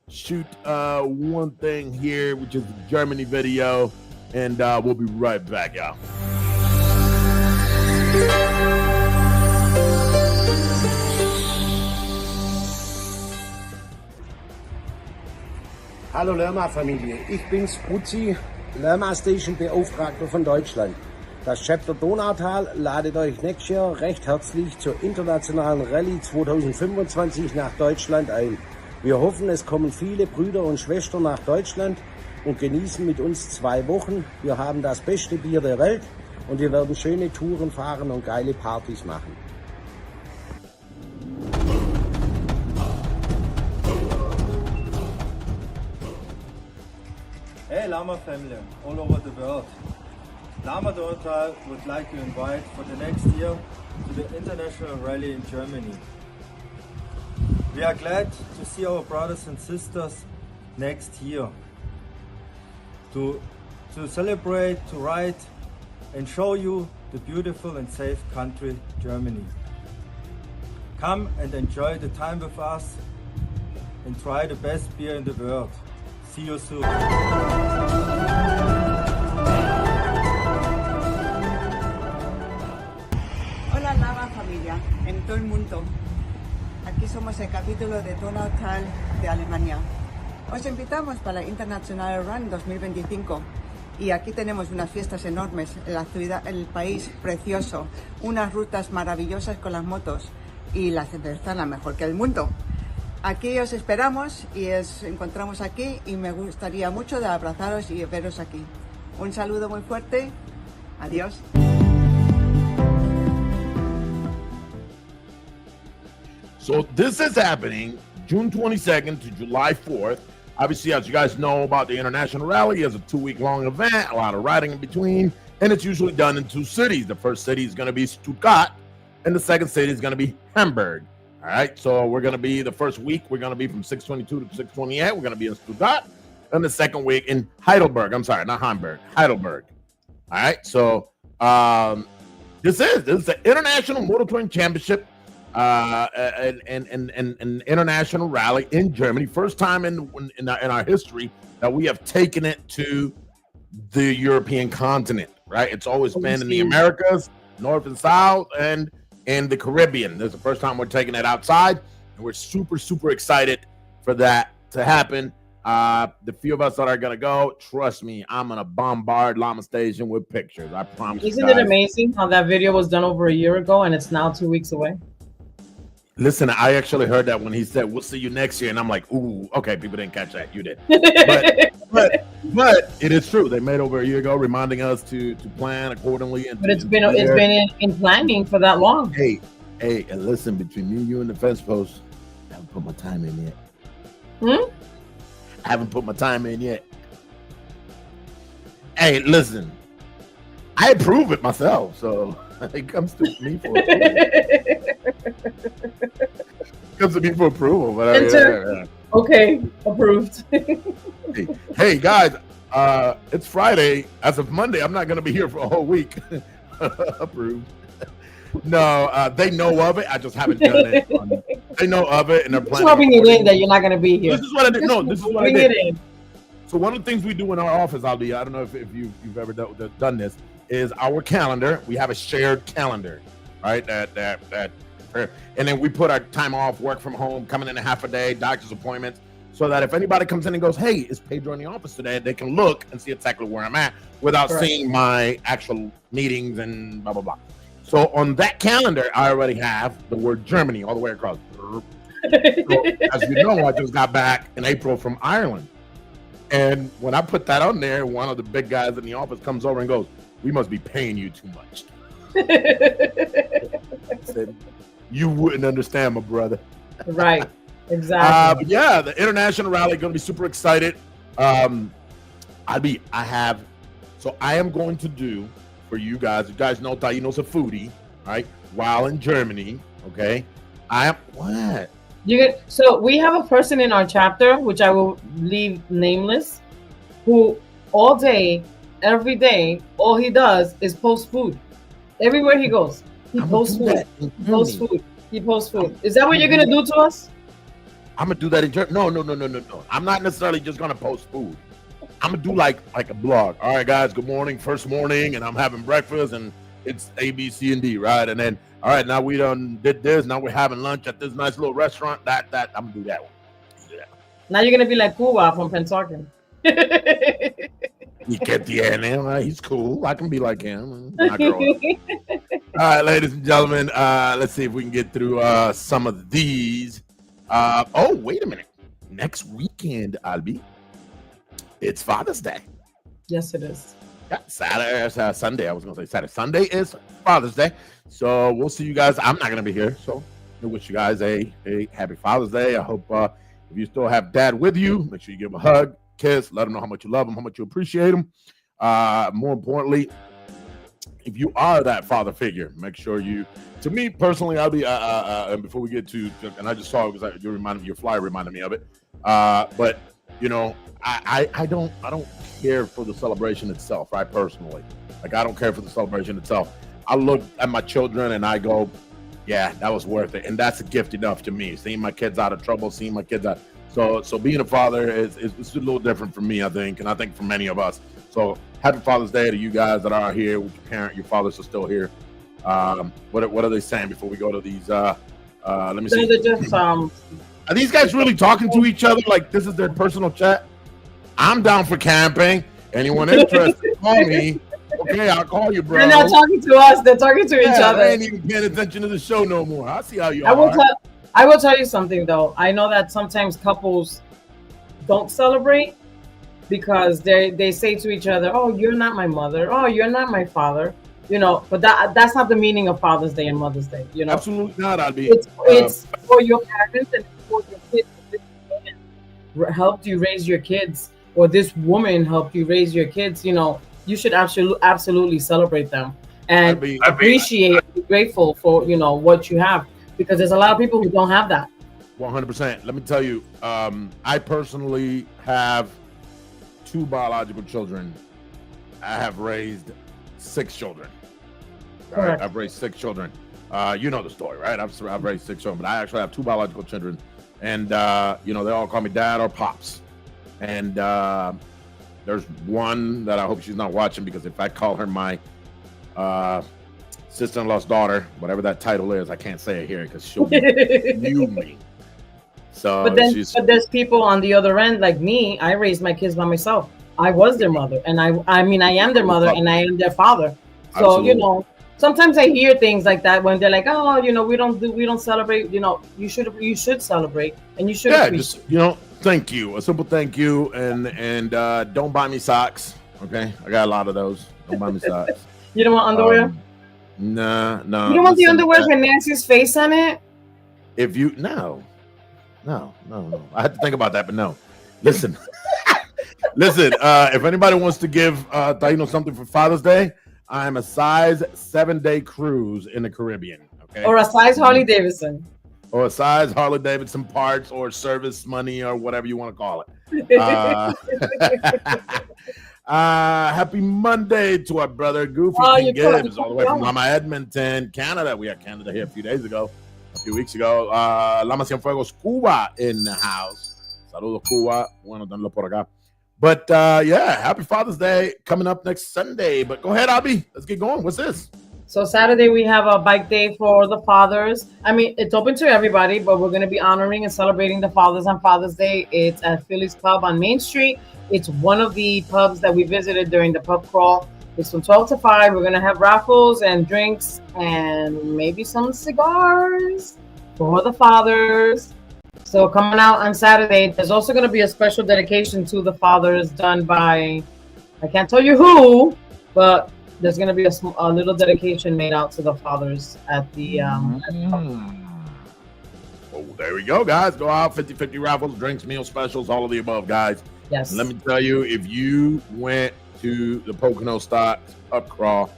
[SPEAKER 2] shoot one thing here, which is the Germany video, and we'll be right back, y'all.
[SPEAKER 5] Hallo LAMA-Familie, ich bin's Butzi, LAMA Station Beauftragter von Deutschland. Das Chapter Donautal ladet euch nächstes Jahr recht herzlich zur internationalen Rallye 2025 nach Deutschland ein. Wir hoffen, es kommen viele Brüder und Schwestern nach Deutschland und genießen mit uns 2 Wochen. Wir haben das beste Bier der Welt und wir werden schöne Touren fahren und geile Partys machen.
[SPEAKER 6] Hey LAMA family all over the world. LAMA Donautal would like to invite for the next year to the International Rally in Germany. We are glad to see our brothers and sisters next year. To celebrate, to ride and show you the beautiful and safe country Germany. Come and enjoy the time with us and try the best beer in the world. See you soon.
[SPEAKER 7] Hola LAMA familia, en todo el mundo. Aquí somos el capítulo de Donautal de Alemania. Os invitamos para la International Run 2025 y aquí tenemos unas fiestas enormes en la ciudad, el país precioso, unas rutas maravillosas con las motos y la cerveza la mejor que el mundo. Aquí os esperamos y os encontramos aquí y me gustaría mucho de abrazaros y veros aquí. Un saludo muy fuerte. Adiós.
[SPEAKER 2] So this is happening June 22nd to July 4th. Obviously, as you guys know about the International Rally, it's a 2-week-long event, a lot of riding in between, and it's usually done in 2 cities. The first city is going to be Stuttgart, and the second city is going to be Hamburg. All right, so we're going to be the first week, we're going to be from 622 to 628. We're going to be in Stuttgart, and the second week in Heidelberg. I'm sorry, not Hamburg, Heidelberg. All right, so this is the International Motor Touring Championship. An international rally in Germany. First time in our history that we have taken it to the European continent, right? It's always been in the Americas, North and South, and in the Caribbean. This is the first time we're taking it outside, and we're super, super excited for that to happen. The few of us that are gonna go, trust me, I'm gonna bombard LAMA Station with pictures. I promise.
[SPEAKER 4] Isn't it amazing how that video was done over a year ago and it's now 2 weeks away?
[SPEAKER 2] Listen, I actually heard that when he said we'll see you next year, and I'm like, ooh, okay, people didn't catch that. You did. But it is true. They made over a year ago, reminding us to plan accordingly. And
[SPEAKER 4] but it's been in planning for that long.
[SPEAKER 2] Hey, and listen, between me, you, and the fence post, I haven't put my time in yet. I haven't put my time in yet. Hey, listen, I approve it myself, so it comes to me for approval. But yeah.
[SPEAKER 4] Okay, approved.
[SPEAKER 2] Hey guys, it's Friday. As of Monday, I'm not going to be here for a whole week. Approved. No, they know of it. I just haven't done it. They know of it, and they're planning.
[SPEAKER 4] Just rubbing it in that you're not going to be here.
[SPEAKER 2] This is what I did. No, this is what I did. So one of the things we do in our office, I don't know if you've ever done this, is our calendar. We have a shared calendar, right? And then we put our time off, work from home, coming in a half a day, doctor's appointments, so that if anybody comes in and goes, hey, is Pedro in the office today? They can look and see exactly where I'm at without seeing my actual meetings and blah, blah, blah. So on that calendar, I already have the word Germany all the way across. So, as you know, I just got back in April from Ireland. And when I put that on there, one of the big guys in the office comes over and goes, we must be paying you too much. I said, you wouldn't understand, my brother.
[SPEAKER 4] Right, exactly.
[SPEAKER 2] But yeah, the international rally, going to be super excited. I am going to do, for you guys know Taino's a foodie, right? While in Germany, okay?
[SPEAKER 4] So we have a person in our chapter, which I will leave nameless, who all day, every day, all he does is post food. Everywhere he goes, he posts food. He posts food. Is that what you're gonna do to us?
[SPEAKER 2] I'm gonna do that in Germany. No. I'm not necessarily just gonna post food. I'm gonna do like a blog. All right, guys, good morning, first morning, and I'm having breakfast, and it's A, B, C, and D, right? And then, all right, now we done did this. Now we're having lunch at this nice little restaurant. That I'm gonna do that one.
[SPEAKER 4] Now you're gonna be like Cuba from Pensacola.
[SPEAKER 2] You get the end. He's cool. I can be like him. All right, ladies and gentlemen, let's see if we can get through some of these. Oh, wait a minute. Next weekend, Albi, it's Father's Day.
[SPEAKER 4] Yes, it is.
[SPEAKER 2] Yeah, Sunday. I was going to say Saturday. Sunday is Father's Day. So we'll see you guys. I'm not going to be here. So I wish you guys a happy Father's Day. I hope if you still have dad with you, make sure you give him a hug, kiss, let him know how much you love him, how much you appreciate him. More importantly, if you are that father figure, make sure you, to me personally, I'll be, and before we get to, and I just saw it because your flyer reminded me of it. But you know, I don't care for the celebration itself, right? Personally, like I don't care for the celebration itself. I look at my children and I go, yeah, that was worth it, and that's a gift enough to me. Seeing my kids out of trouble, seeing my kids out. So being a father is a little different for me, I think, and I think for many of us. So happy Father's Day to you guys that are here with your parent. Your fathers are still here. What are they saying before we go to these? Let me see.
[SPEAKER 4] Just,
[SPEAKER 2] are these guys really talking to each other like this is their personal chat? I'm down for camping. Anyone interested, call me. Okay, I'll call you, bro.
[SPEAKER 4] They're not talking to us. They're talking to each other.
[SPEAKER 2] They ain't even paying attention to the show no more. I see how you
[SPEAKER 4] are. I will tell you something, though. I know that sometimes couples don't celebrate because they say to each other, oh, you're not my mother. Oh, you're not my father. You know, but that's not the meaning of Father's Day and Mother's Day. You know,
[SPEAKER 2] absolutely not.
[SPEAKER 4] It's for your parents and for your kids. This man helped you raise your kids, or this woman helped you raise your kids. You know, you should absolutely celebrate them and appreciate, be grateful for what you have, because there's a lot of people who don't have that.
[SPEAKER 2] 100%. Let me tell you, I personally have 2 biological children. I have raised 6 children. All right, I've raised 6 children. You know the story, right? I've raised 6 children, but I actually have 2 biological children, and they all call me dad or pops. And there's one that I hope she's not watching, because if I call her my sister-in-law's daughter, whatever that title is. I can't say it here because she'll view me. So,
[SPEAKER 4] but there's people on the other end like me. I raised my kids by myself. I was their mother, and I mean, I am their mother, and I am their father. So
[SPEAKER 2] Absolutely.
[SPEAKER 4] sometimes I hear things like that when they're like, oh, we don't celebrate. You should celebrate, and you should.
[SPEAKER 2] Yeah, just thank you, a simple thank you, and don't buy me socks. Okay, I got a lot of those. Don't buy me socks.
[SPEAKER 4] You don't want underwear?
[SPEAKER 2] No.
[SPEAKER 4] You don't want the underwear with Nancy's face on it?
[SPEAKER 2] If you no. I had to think about that, but no. Listen. If anybody wants to give Taino something for Father's Day, I'm a size 7-day cruise in the Caribbean. Okay.
[SPEAKER 4] Or a size Harley Davidson.
[SPEAKER 2] Or a size Harley Davidson parts or service money or whatever you want to call it. Happy Monday to our brother Goofy King Gibbs, all the way from Lama Edmonton, Canada. We had Canada here a few weeks ago. Lama Cienfuegos Cuba in the house. Saludos Cuba. Bueno, tenlo por acá. But happy Father's Day coming up next Sunday. But go ahead, Abby. Let's get going. What's this?
[SPEAKER 4] So Saturday we have a bike day for the fathers. I mean, it's open to everybody, but we're going to be honoring and celebrating the fathers on Father's Day. It's at Philly's Pub on Main Street. It's one of the pubs that we visited during the pub crawl. It's from 12 to 5. We're going to have raffles and drinks and maybe some cigars for the fathers. So coming out on Saturday, there's also going to be a special dedication to the fathers done by, I can't tell you who, but there's going to be a little dedication made out to the fathers at the
[SPEAKER 2] Oh, there we go, guys. Go out, 50-50 raffles, drinks, meal specials, all of the above, guys.
[SPEAKER 4] Yes.
[SPEAKER 2] And let me tell you, if you went to the Pocono Stocks up crawl,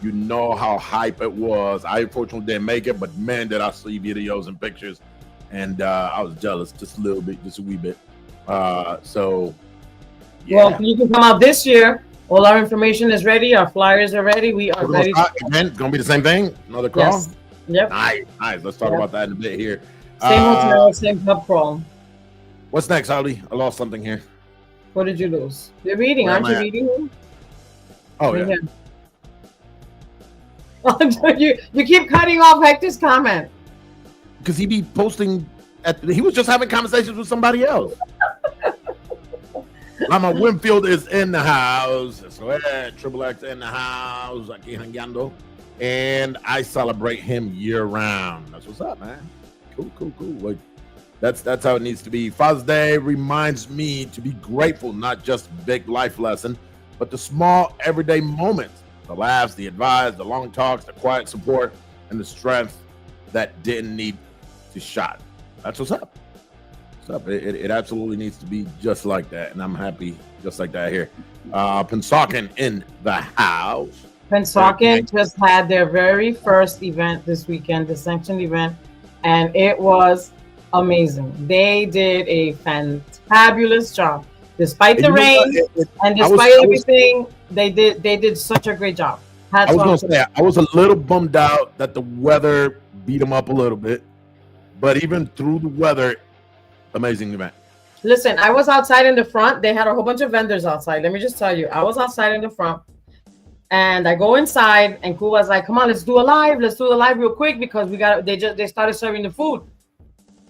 [SPEAKER 2] you know how hype it was. I unfortunately didn't make it, but man, did I see videos and pictures. And I was jealous just a little bit, just a wee bit. So, yeah.
[SPEAKER 4] Well, you can come out this year. All our information is ready. Our flyers are ready. We are ready.
[SPEAKER 2] Again, it's going to be the same thing? Another crawl?
[SPEAKER 4] Yes. Yep.
[SPEAKER 2] Nice. Let's talk about that in a bit here.
[SPEAKER 4] Same hotel, same pub crawl.
[SPEAKER 2] What's next, Holly? I lost something here.
[SPEAKER 4] What did you lose? You're reading, aren't you reading?
[SPEAKER 2] Oh, yeah.
[SPEAKER 4] You keep cutting off Hector's comment.
[SPEAKER 2] Because he be posting he was just having conversations with somebody else. Mama Winfield is in the house. So Triple X in the house. Aquí jangueando. And I celebrate him year round. That's what's up, man. Cool. Like that's how it needs to be. Father's Day reminds me to be grateful, not just big life lesson, but the small everyday moments, the laughs, the advice, the long talks, the quiet support, and the strength that didn't need to shot. That's what's up. It absolutely needs to be just like that, and I'm happy just like that here. Pensacola in the house.
[SPEAKER 4] Pensacola just had their very first event this weekend, the sanctioned event, and it was amazing. They did a fantabulous job, despite the rain and despite everything. They did such a great job.
[SPEAKER 2] I was gonna say I was a little bummed out that the weather beat them up a little bit, but even through the weather, amazing event.
[SPEAKER 4] Listen, I was outside in the front. They had a whole bunch of vendors outside. Let me just tell you, I was outside in the front, and I go inside, and Cuba's like, "Come on, let's do a live. Let's do the live real quick because they started serving the food."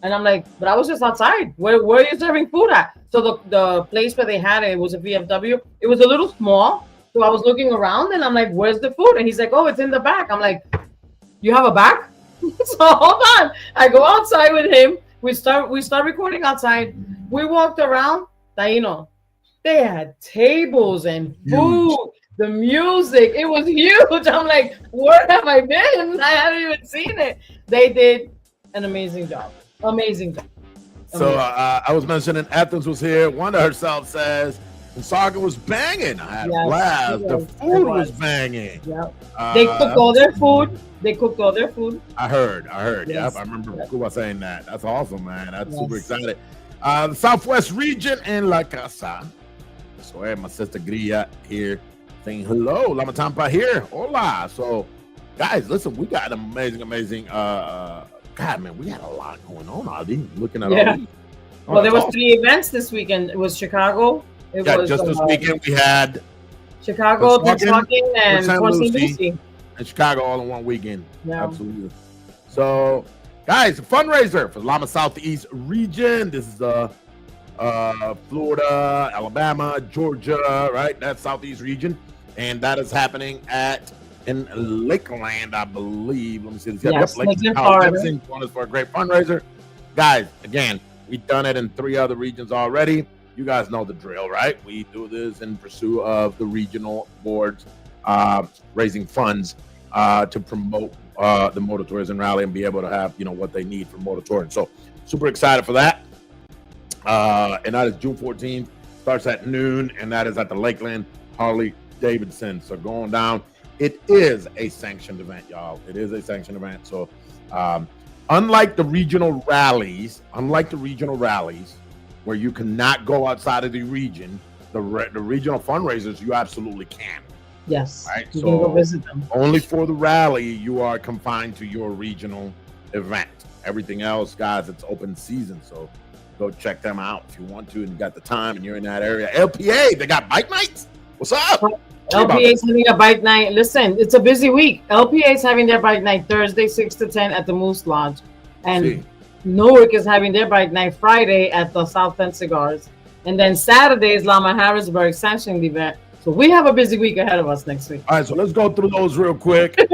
[SPEAKER 4] And I'm like, "But I was just outside. Where are you serving food at?" So the place where they had it was a VFW. It was a little small, so I was looking around, and I'm like, "Where's the food?" And he's like, "Oh, it's in the back." I'm like, "You have a back?" So hold on. I go outside with him. We start recording outside. We walked around. Taino, they had tables and food, the music. It was huge. I'm like, where have I been? I haven't even seen it. They did an amazing job. Amazing job.
[SPEAKER 2] So I was mentioning Athens was here. Wanda herself says Saga was banging. I had a blast. The food was banging.
[SPEAKER 4] Yep. They cooked all their food. I
[SPEAKER 2] heard.
[SPEAKER 4] Yes.
[SPEAKER 2] Yep. I remember Cuba saying that. That's awesome, man. That's super excited. The Southwest region in La Casa. So my sister Grilla here saying hello. Lama Tampa here. Hola. So guys, listen, we got an amazing God, man, we had a lot going on. I didn't looking at all these.
[SPEAKER 4] Well, there was 3 events this weekend. It was Chicago. It was
[SPEAKER 2] just this weekend we had
[SPEAKER 4] Chicago, Pensacola, and Port St. Lucie.
[SPEAKER 2] and Chicago all in one weekend.
[SPEAKER 4] Yeah.
[SPEAKER 2] Absolutely. So, guys, a fundraiser for LAMA Southeast region. This is Florida, Alabama, Georgia, right? That's Southeast region. And that is happening in Lakeland, I believe. Let me see this.
[SPEAKER 4] Yes,
[SPEAKER 2] Lakeland, Florida. Join us for a great fundraiser. Guys, again, we've done it in 3 other regions already. You guys know the drill, right? We do this in pursuit of the regional boards raising funds to promote the motor tourism rally and be able to have, what they need for motor touring. So super excited for that. And that is June 14th, starts at noon, and that is at the Lakeland Harley Davidson. So going down, it is a sanctioned event, y'all. It is a sanctioned event. So unlike the regional rallies, where you cannot go outside of the region, the regional fundraisers, you absolutely can.
[SPEAKER 4] Yes.
[SPEAKER 2] Right.
[SPEAKER 4] You can go visit them.
[SPEAKER 2] Only for the rally, you are confined to your regional event. Everything else, guys, it's open season. So go check them out if you want to and you got the time and you're in that area. LPA, they got bike nights. What's up?
[SPEAKER 4] LPA is having a bike night. Listen, it's a busy week. LPA is having their bike night Thursday, 6 to 10 at the Moose Lodge. And Newark is having their bike night Friday at the South End Cigars. And then Saturday is LAMA Harrisburg sanctioned event. So we have a busy week ahead of us next week.
[SPEAKER 2] All right, so let's go through those real quick. June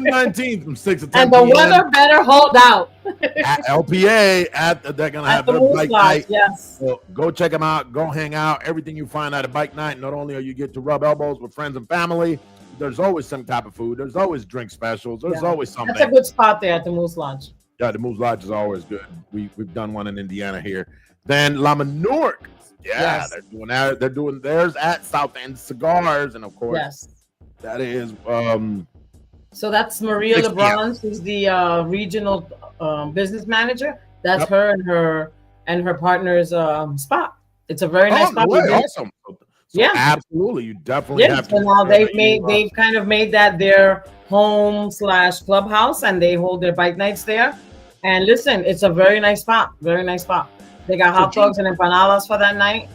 [SPEAKER 2] 19th from 6 to 10
[SPEAKER 4] And the weather better hold out.
[SPEAKER 2] At LPA, they're going to have their bike night.
[SPEAKER 4] Yes.
[SPEAKER 2] So go check them out. Go hang out. Everything you find at a bike night, not only are you get to rub elbows with friends and family, there's always some type of food. There's always drink specials. There's always something.
[SPEAKER 4] That's a good spot there at the Moose Lodge.
[SPEAKER 2] Yeah, the Moose Lodge is always good. We've done one in Indiana here. Then LAMA Newark. Yeah, they're doing that. They're doing theirs at South End Cigars, and of course, that is.
[SPEAKER 4] So that's Maria LeBron. She's the regional business manager. That's her and her partner's spot. It's a very nice spot.
[SPEAKER 2] Awesome. So absolutely, you definitely have to.
[SPEAKER 4] So now they've kind of made that their home / clubhouse, and they hold their bike nights there. And listen, it's a very nice spot. Very nice spot. They got hot dogs and empanadas for that night.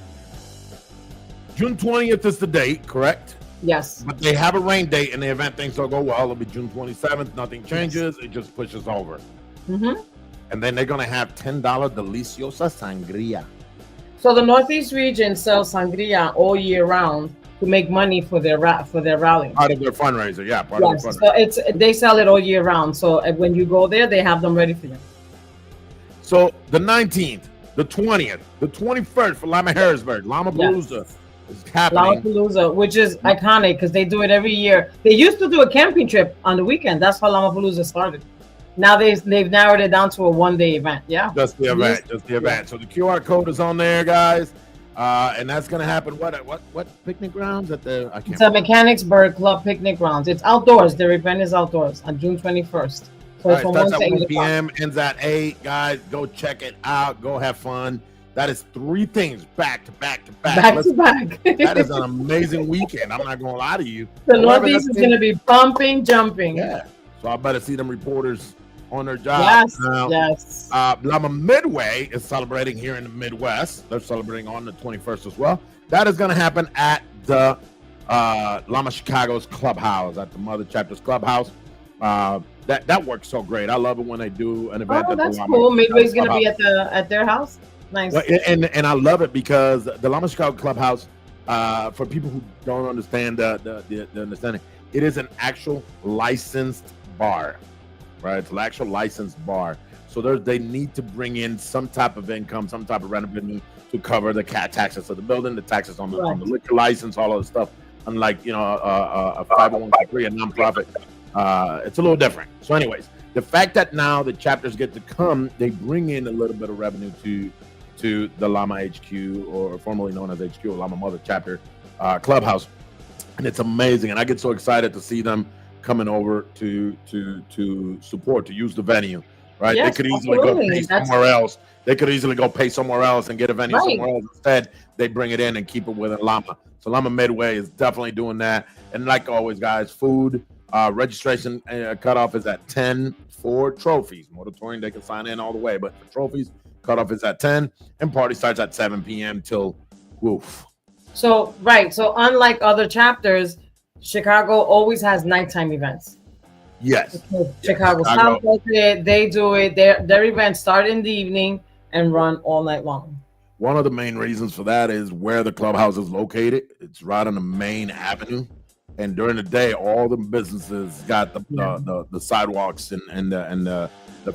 [SPEAKER 2] June 20th is the date, correct?
[SPEAKER 4] Yes.
[SPEAKER 2] But they have a rain date, and the event things will go well. It'll be June 27th. Nothing changes. It just pushes over.
[SPEAKER 4] Mm-hmm.
[SPEAKER 2] And then they're going to have $10 Deliciosa Sangria.
[SPEAKER 4] So the Northeast region sells sangria all year round to make money for their rally.
[SPEAKER 2] Part of their fundraiser, yeah. Part of their fundraiser.
[SPEAKER 4] So they sell it all year round. So when you go there, they have them ready for you.
[SPEAKER 2] So the 19th, the 20th, the 21st for LAMA Harrisburg, LAMA Palooza is happening.
[SPEAKER 4] LAMA Palooza, which is iconic because they do it every year. They used to do a camping trip on the weekend. That's how LAMA Palooza started. Now they've narrowed it down to a one-day event. Yeah,
[SPEAKER 2] just the event. So the QR code is on there, guys, and that's gonna happen. What picnic grounds at the?
[SPEAKER 4] It's a Mechanicsburg Club picnic grounds. It's outdoors. Their event is outdoors on June 21st. So
[SPEAKER 2] it's from 1 to 1 p.m. ends at 8. Guys, go check it out. Go have fun. That is 3 things back to back to back.
[SPEAKER 4] Back to back.
[SPEAKER 2] That is an amazing weekend. I'm not gonna lie to you.
[SPEAKER 4] The Northeast is gonna be bumping, jumping.
[SPEAKER 2] Yeah. So I better see them reporters on their job.
[SPEAKER 4] Yes.
[SPEAKER 2] LAMA Midway is celebrating here in the Midwest. They're celebrating on the 21st as well. That is going to happen at the LAMA Chicago's clubhouse, at the Mother Chapter's clubhouse. That works so great. I love it when they do an event.
[SPEAKER 4] Oh, that's cool. Midway's going to be at their house. Nice.
[SPEAKER 2] Well, and I love it because the LAMA Chicago clubhouse, for people who don't understand the understanding, it is an actual licensed bar. Right, it's an actual licensed bar, so they need to bring in some type of income, some type of revenue to cover the taxes of the building, the taxes on the liquor license, all of the stuff. Unlike a 501c3, a nonprofit, it's a little different. So, anyways, the fact that now the chapters get to come, they bring in a little bit of revenue to the LAMA HQ, or formerly known as HQ, LAMA Mother Chapter clubhouse, and it's amazing. And I get so excited to see them coming over to support, to use the venue, right?
[SPEAKER 4] Yes,
[SPEAKER 2] they could easily go pay somewhere else. They could easily go pay somewhere else and get a venue somewhere else. Instead, they bring it in and keep it within LAMA. So LAMA Midway is definitely doing that. And like always, guys, food registration cutoff is at 10 for trophies. Motor touring, they can sign in all the way, but for trophies, cutoff is at 10, and party starts at 7 p.m. till woof.
[SPEAKER 4] So unlike other chapters, Chicago always has nighttime events.
[SPEAKER 2] Yes.
[SPEAKER 4] Chicago South does it. They do it. Their events start in the evening and run all night long.
[SPEAKER 2] One of the main reasons for that is where the clubhouse is located. It's right on the main avenue, and during the day, all the businesses got the sidewalks and the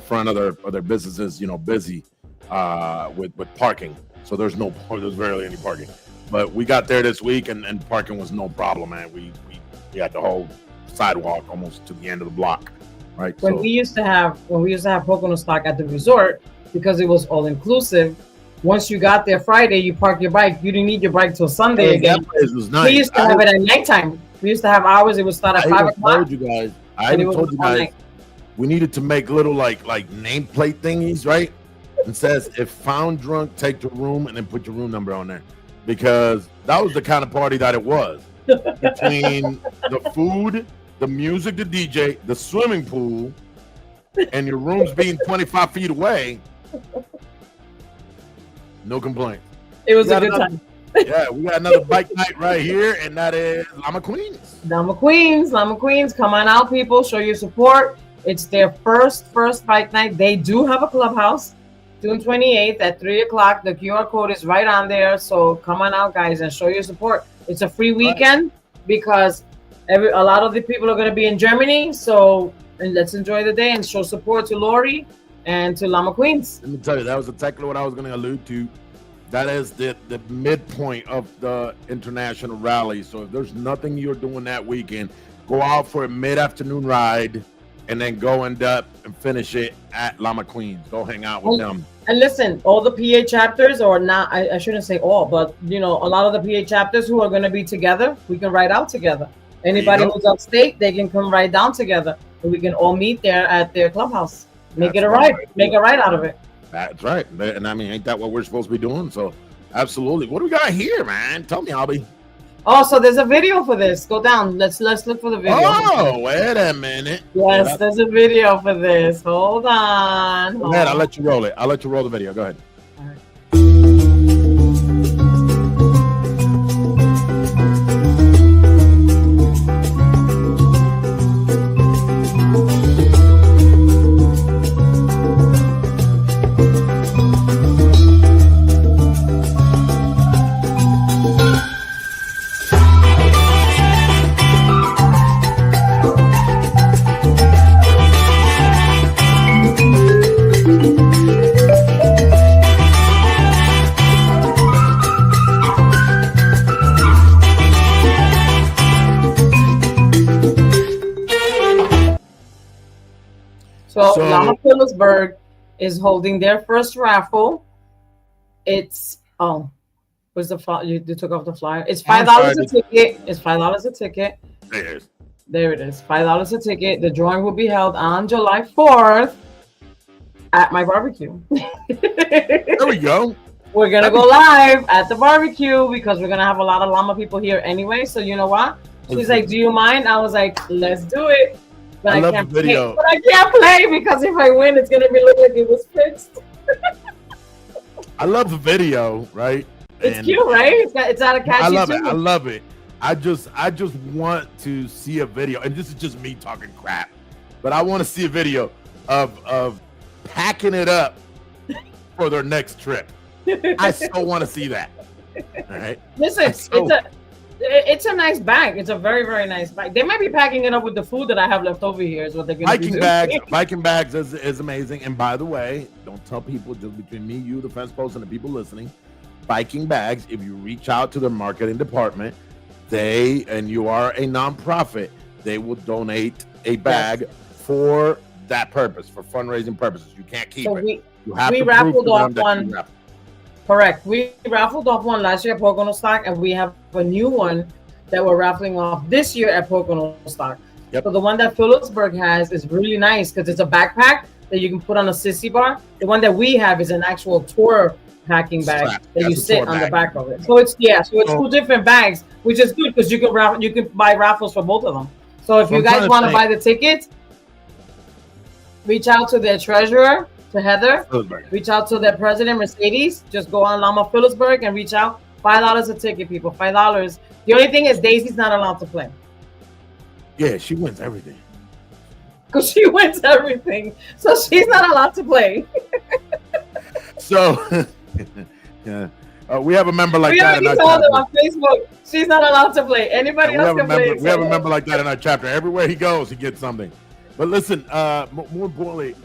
[SPEAKER 2] front of their businesses, busy with parking. So there's barely any parking. But we got there this week, and parking was no problem, man. We had the whole sidewalk almost to the end of the block, right?
[SPEAKER 4] When we used to have Pocono-Stock at the resort, because it was all inclusive. Once you got there Friday, you park your bike. You didn't need your bike till Sunday again.
[SPEAKER 2] That place was nice.
[SPEAKER 4] We used to have it at nighttime. We used to have hours. It would start at 5 o'clock.
[SPEAKER 2] I even told you guys we needed to make little like nameplate thingies, right? And says if found drunk, take the room, and then put your room number on there, because that was the kind of party that it was. Between the food, the music, the DJ, the swimming pool, and your rooms being 25 feet away. No complaint.
[SPEAKER 4] It was a good time.
[SPEAKER 2] Yeah, we got another bike night right here, and that is LAMA Queens.
[SPEAKER 4] LAMA Queens. Come on out, people. Show your support. It's their first bike night. They do have a clubhouse, June 28th at 3 o'clock. The QR code is right on there. So come on out, guys, and show your support. It's a free weekend because a lot of the people are going to be in Germany. So let's enjoy the day and show support to Lori and to LAMA Queens.
[SPEAKER 2] Let me tell you, that was exactly what I was going to allude to. That is the midpoint of the international rally. So if there's nothing you're doing that weekend, go out for a mid-afternoon ride and then go end up and finish it at LAMA Queens. Go hang out with them.
[SPEAKER 4] And listen, all the PA chapters, or not, I shouldn't say all, but a lot of the PA chapters who are going to be together, we can ride out together. Anybody who's upstate, they can come ride down together. And we can all meet there at their clubhouse. Make it a ride. Make a ride out of it.
[SPEAKER 2] That's right. And I mean, ain't that what we're supposed to be doing? So absolutely. What do we got here, man? Tell me, Albie.
[SPEAKER 4] Oh, so there's a video for this. Go down. Let's look for the video.
[SPEAKER 2] Oh, wait a minute.
[SPEAKER 4] Yes, there's a video for this. Hold on.
[SPEAKER 2] Go ahead, I'll let you roll it. I'll let you roll the video. Go ahead.
[SPEAKER 4] All right. So LAMA Phillipsburg is holding their first raffle. It's where's the flyer? You took off the flyer. It's $5 a ticket. It's $5 a ticket. There it is. $5 a ticket. The drawing will be held on July 4th at my barbecue.
[SPEAKER 2] There we go.
[SPEAKER 4] We're gonna go live at the barbecue because we're gonna have a lot of LAMA people here anyway. So you know what? She's like, "Do you mind?" I was like, "Let's do it." But I can't play. But I can't play because if I win, it's gonna be look like it was fixed.
[SPEAKER 2] I love the video, right?
[SPEAKER 4] It's cute, right? It's out of catchy.
[SPEAKER 2] I love it. I love it. I just want to see a video, and this is just me talking crap, but I want to see a video of packing it up for their next trip. I so want to see that. All right.
[SPEAKER 4] Listen, it's a nice bag. It's a very, very nice bag. They might be packing it up with the food that I have left over here. Is what they're going to do.
[SPEAKER 2] Viking bags is amazing. And by the way, don't tell people, just between me, you, the fence post, and the people listening. Viking bags. If you reach out to the marketing department, and you are a nonprofit, they will donate a bag for that purpose, for fundraising purposes. You can't keep it. You have to
[SPEAKER 4] raffled off one. Correct. We raffled off one last year at Pocono-Stock, and we have a new one that we're raffling off this year at Pocono-Stock.
[SPEAKER 2] Yep.
[SPEAKER 4] So the one that Phillipsburg has is really nice because it's a backpack that you can put on a sissy bar. The one that we have is an actual tour packing bag that you sit on the back of it. So it's two different bags, which is good because you can buy raffles for both of them. So if you guys want to buy the tickets, reach out to their treasurer, to Heather, reach out to their president, Mercedes. Just go on LAMA Phillipsburg and reach out. $5 a ticket, people. $5. The only thing is Daisy's not allowed to play.
[SPEAKER 2] Yeah, she wins everything.
[SPEAKER 4] Because she wins everything. So she's not allowed to play.
[SPEAKER 2] So, yeah. We have a member like
[SPEAKER 4] We
[SPEAKER 2] that in
[SPEAKER 4] already
[SPEAKER 2] our
[SPEAKER 4] told them
[SPEAKER 2] chapter.
[SPEAKER 4] on Facebook she's not allowed to play. Anybody
[SPEAKER 2] Yeah,
[SPEAKER 4] else can play.
[SPEAKER 2] we have a member like that in our chapter. Everywhere he goes, he gets something. But listen, more importantly,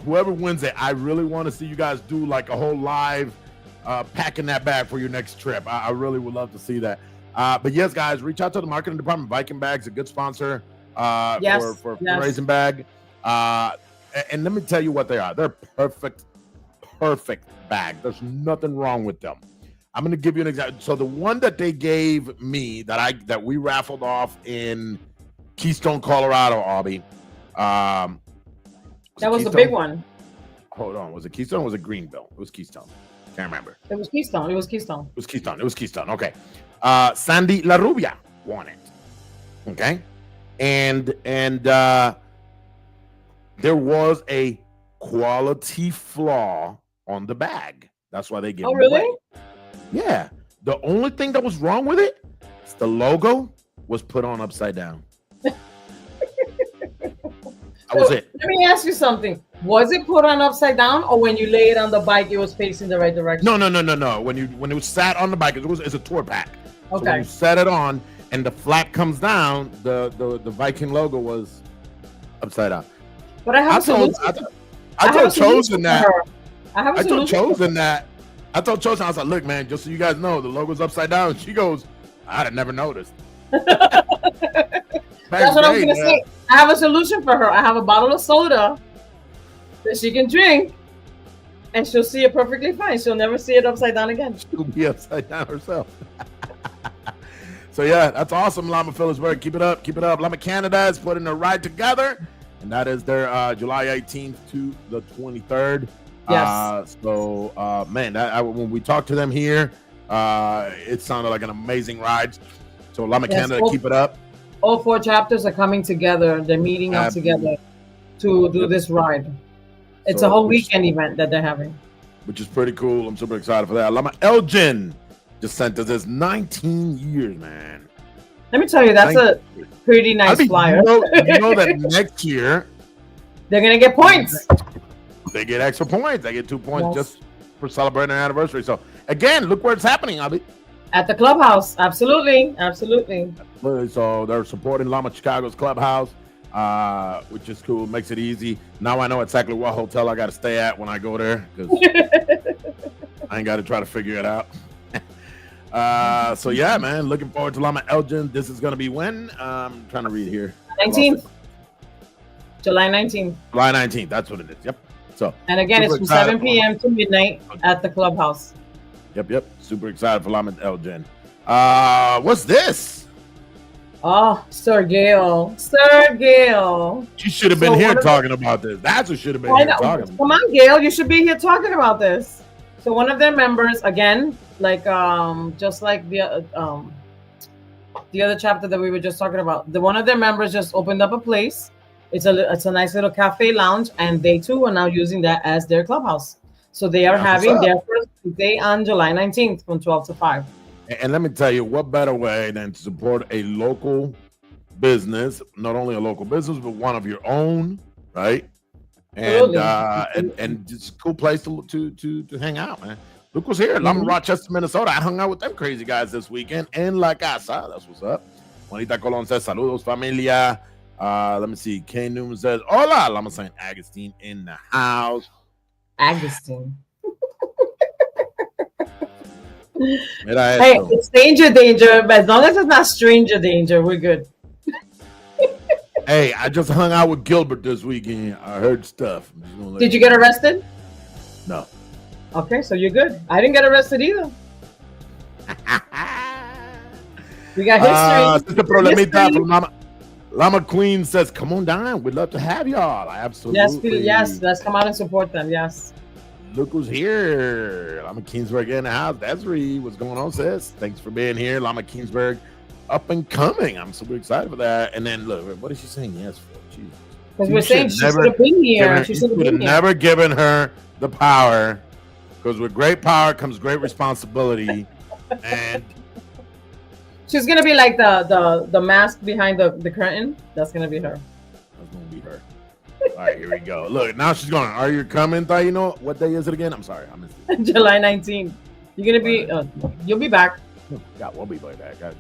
[SPEAKER 2] whoever wins it, I really want to see you guys do like a whole live packing that bag for your next trip. I really would love to see that. But yes, guys, reach out to the marketing department. Viking Bags, a good sponsor for Raisin Bag. And let me tell you what they are. They're perfect bag. There's nothing wrong with them. I'm going to give you an example. So the one that they gave me that we raffled off in Keystone, Colorado, Albie.
[SPEAKER 4] That was the big one.
[SPEAKER 2] Hold on. Was it Keystone or was it Greenville? It was Keystone. Can't remember.
[SPEAKER 4] It was Keystone. It was Keystone.
[SPEAKER 2] It was Keystone. Okay. Sandy La Rubia won it. Okay. And there was a quality flaw on the bag. That's why they gave it
[SPEAKER 4] really?
[SPEAKER 2] away. Yeah. The only thing that was wrong with it is the logo was put on upside down. That was it.
[SPEAKER 4] Let me ask you something. Was it put on upside down, or when you lay it on the bike, it was facing the right direction?
[SPEAKER 2] No. When it was sat on the bike, it's a tour pack.
[SPEAKER 4] Okay.
[SPEAKER 2] So when you set it on and the flap comes down, the Viking logo was upside down.
[SPEAKER 4] But I have
[SPEAKER 2] told Chosen that. I told Chosen that. I told Chosen, I was like, look, man, just so you guys know, the logo's upside down. She goes, I'd have never noticed.
[SPEAKER 4] That's what I was gonna say. I have a solution for her. I have a bottle of soda that she can drink, and she'll see it perfectly fine. She'll never see it upside down again.
[SPEAKER 2] She'll be upside down herself. So yeah, that's awesome, Lama Phillipsburg. Keep it up, keep it up. Lama Canada is putting a ride together, and that is their July 18th to the 23rd.
[SPEAKER 4] Yes.
[SPEAKER 2] Man, when we talked to them here, it sounded like an amazing ride. So Lama Canada, keep it up.
[SPEAKER 4] All 4 chapters are coming together. They're meeting up together to do this ride. It's a whole weekend event that they're having,
[SPEAKER 2] which is pretty cool. I'm super excited for that. Lama Elgin just sent us this 19 years, man.
[SPEAKER 4] Let me tell you, that's a pretty nice flyer.
[SPEAKER 2] You know that next year
[SPEAKER 4] they're gonna get points.
[SPEAKER 2] They get extra points. They get 2 points just for celebrating their anniversary. So again, look where it's happening, Abby.
[SPEAKER 4] At the clubhouse. Absolutely.
[SPEAKER 2] So they're supporting Lama Chicago's clubhouse, which is cool. Makes it easy. Now I know exactly what hotel I got to stay at when I go there, because I ain't got to try to figure it out. So yeah, man, looking forward to Lama Elgin. This is going to be when? I'm trying to read here.
[SPEAKER 4] 19th. July 19th.
[SPEAKER 2] July 19th. That's what it is. Yep. So.
[SPEAKER 4] And again, it's from 7 p.m. to midnight at the clubhouse.
[SPEAKER 2] Yep. Super excited for Lama Elgin. What's this?
[SPEAKER 4] Oh, Sir Gail.
[SPEAKER 2] She should have been here talking about this. That's what should have been here talking about.
[SPEAKER 4] Come on, Gail. You should be here talking about this. So one of their members, again, like just like the other chapter that we were just talking about, one of their members just opened up a place. It's a nice little cafe lounge, and they too are now using that as their clubhouse. So they are having their first day on July 19th from 12 to 5.
[SPEAKER 2] And let me tell you, what better way than to support a local business, not only a local business, but one of your own, right? And and it's a cool place to hang out, man. Look who's here. I'm in Rochester, Minnesota. I hung out with them crazy guys this weekend in La Casa. That's what's up. Juanita Colon says, saludos, familia. Let me see. Kay Newman says, hola. Lama St. Augustine in the house.
[SPEAKER 4] Augustine.
[SPEAKER 2] Hey,
[SPEAKER 4] it's danger, but as long as it's not stranger danger, we're good.
[SPEAKER 2] Hey, I just hung out with Gilbert this weekend. I heard stuff.
[SPEAKER 4] Did you get arrested?
[SPEAKER 2] No.
[SPEAKER 4] Okay, so you're good. I didn't get arrested either. We got history.
[SPEAKER 2] Sister Problemita from Lama Queen says, come on down. We'd love to have y'all. Absolutely.
[SPEAKER 4] Yes, let's come out and support them. Yes.
[SPEAKER 2] Look who's here. Lama Kingsburg in the house. Desiree, what's going on, sis? Thanks for being here. Lama Kingsburg up and coming. I'm super excited for that. And then look, what is she saying yes for? Jesus.
[SPEAKER 4] Because we're saying she should have been here. She should have
[SPEAKER 2] never given her the power, because with great power comes great responsibility. And
[SPEAKER 4] She's gonna be like the mask behind the curtain. That's gonna be her.
[SPEAKER 2] That's gonna be her. All right, here we go. Look, now she's going. Are you coming, Taino? What day is it again? I'm sorry, I missed it.
[SPEAKER 4] July 19th. You're gonna be. You'll be back.
[SPEAKER 2] Yeah, we'll be back. I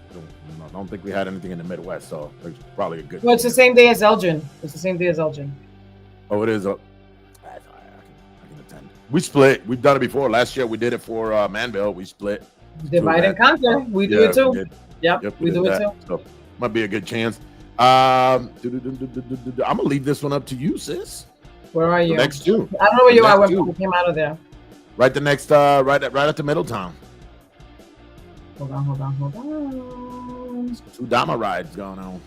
[SPEAKER 2] don't think we had anything in the Midwest, so it's probably a good.
[SPEAKER 4] Well, it's the same day as Elgin. It's the same day as Elgin.
[SPEAKER 2] Oh, it is. I can attend. We split. We've done it before. Last year we did it for Manville. We split.
[SPEAKER 4] Divide and conquer. We do it too. Yep, we do it too.
[SPEAKER 2] So might be a good chance. I'm gonna leave this one up to you, sis.
[SPEAKER 4] Where are you?
[SPEAKER 2] The next two.
[SPEAKER 4] I don't know where you are when we came out of there.
[SPEAKER 2] Right the next right at the Middletown.
[SPEAKER 4] Hold on.
[SPEAKER 2] 2 Dama rides going on.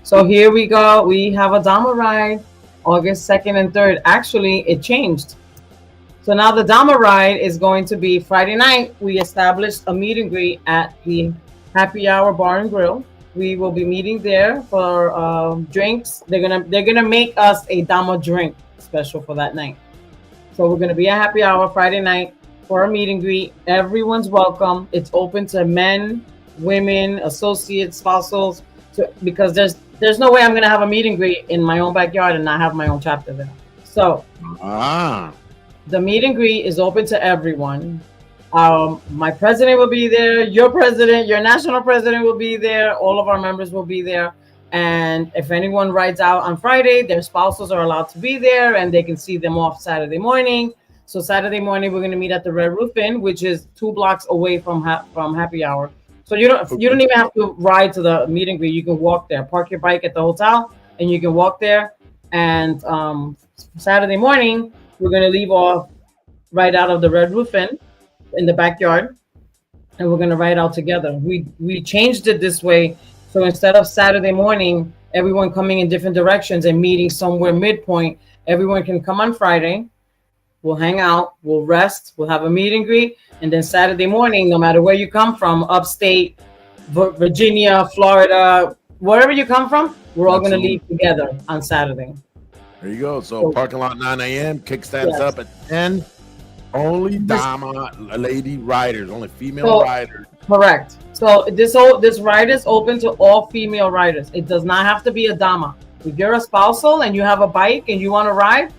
[SPEAKER 4] So here we go. We have a Dama ride August 2nd and 3rd. Actually, it changed. So now the Dama ride is going to be Friday night. We established a meet and greet at the Happy Hour Bar and Grill. We will be meeting there for drinks. They're gonna make us a Dama drink special for that night. So we're gonna be at Happy Hour Friday night for a meet and greet. Everyone's welcome. It's open to men, women, associates, spousals. Because there's no way I'm gonna have a meet and greet in my own backyard and not have my own chapter there. So the meet and greet is open to everyone. My president will be there. Your president, your national president will be there. All of our members will be there. And if anyone rides out on Friday, their spouses are allowed to be there, and they can see them off Saturday morning. So Saturday morning, we're going to meet at the Red Roof Inn, which is 2 blocks away from Happy Hour. So you don't even have to ride to the meet and greet. You can walk there. Park your bike at the hotel, and you can walk there. And Saturday morning, we're going to leave off right out of the Red Roof Inn in the backyard, and we're going to ride out together. We changed it this way. So instead of Saturday morning, everyone coming in different directions and meeting somewhere midpoint, everyone can come on Friday. We'll hang out, we'll rest, we'll have a meet and greet. And then Saturday morning, no matter where you come from, upstate, Virginia, Florida, wherever you come from, we're all going to leave together on Saturday.
[SPEAKER 2] There you go. So parking lot 9 a.m. Kickstands up at 10. Only Dama lady riders, only female riders.
[SPEAKER 4] Correct. So this ride is open to all female riders. It does not have to be a Dama. If you're a spousal and you have a bike and you want to ride,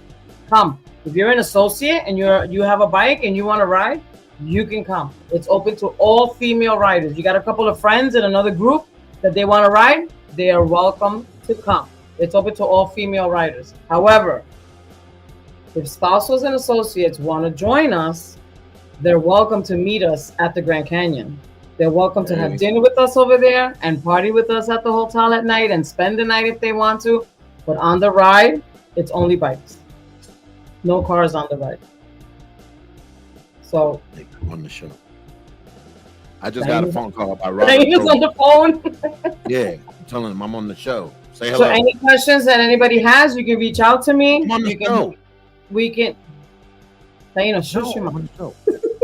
[SPEAKER 4] come. If you're an associate and you have a bike and you want to ride, you can come. It's open to all female riders. You got a couple of friends in another group that they want to ride, they are welcome to come. It's open to all female riders. However, if spousals and associates want to join us, they're welcome to meet us at the Grand Canyon. They're welcome to have dinner with us over there and party with us at the hotel at night and spend the night if they want to. But on the ride, it's only bikes. No cars on the ride. So
[SPEAKER 2] on the show. I just got a phone call by Robert.
[SPEAKER 4] He's on the phone.
[SPEAKER 2] Yeah, I'm telling him I'm on the show. Say hello.
[SPEAKER 4] So any questions that anybody has, you can reach out to me.
[SPEAKER 2] I'm on the show.
[SPEAKER 4] We can. Shush him up.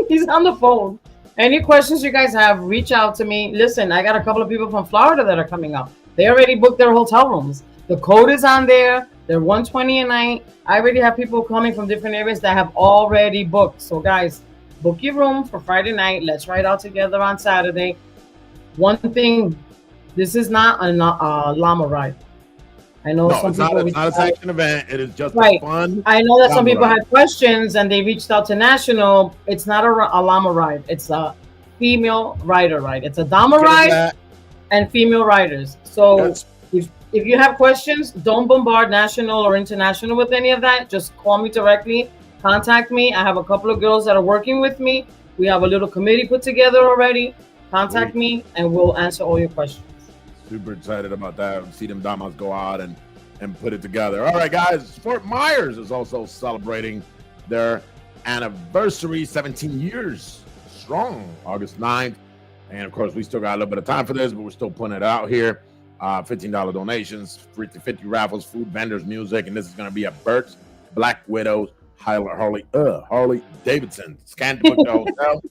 [SPEAKER 4] He's on the phone. Any questions you guys have, reach out to me. Listen, I got a couple of people from Florida that are coming up. They already booked their hotel rooms. The code is on there. They're $120 a night. I already have people coming from different areas that have already booked. So guys, book your room for Friday night. Let's ride out together on Saturday. One thing, this is not a LAMA ride. I know some people.
[SPEAKER 2] It's not a sanctioned event. It is just a fun.
[SPEAKER 4] I know that some people had questions and they reached out to National. It's not a LAMA ride. It's a female rider ride. It's a Dama ride and female riders. So if you have questions, don't bombard National or International with any of that. Just call me directly. Contact me. I have a couple of girls that are working with me. We have a little committee put together already. Contact me and we'll answer all your questions.
[SPEAKER 2] Super excited about that. See them Damas go out and put it together. All right, guys. Fort Myers is also celebrating their anniversary, 17 years strong, August 9th. And of course, we still got a little bit of time for this, but we're still putting it out here. $15 donations, 50 raffles, food, vendors, music, and this is going to be at Burt's Black Widows Harley Davidson. Scan to book the hotel.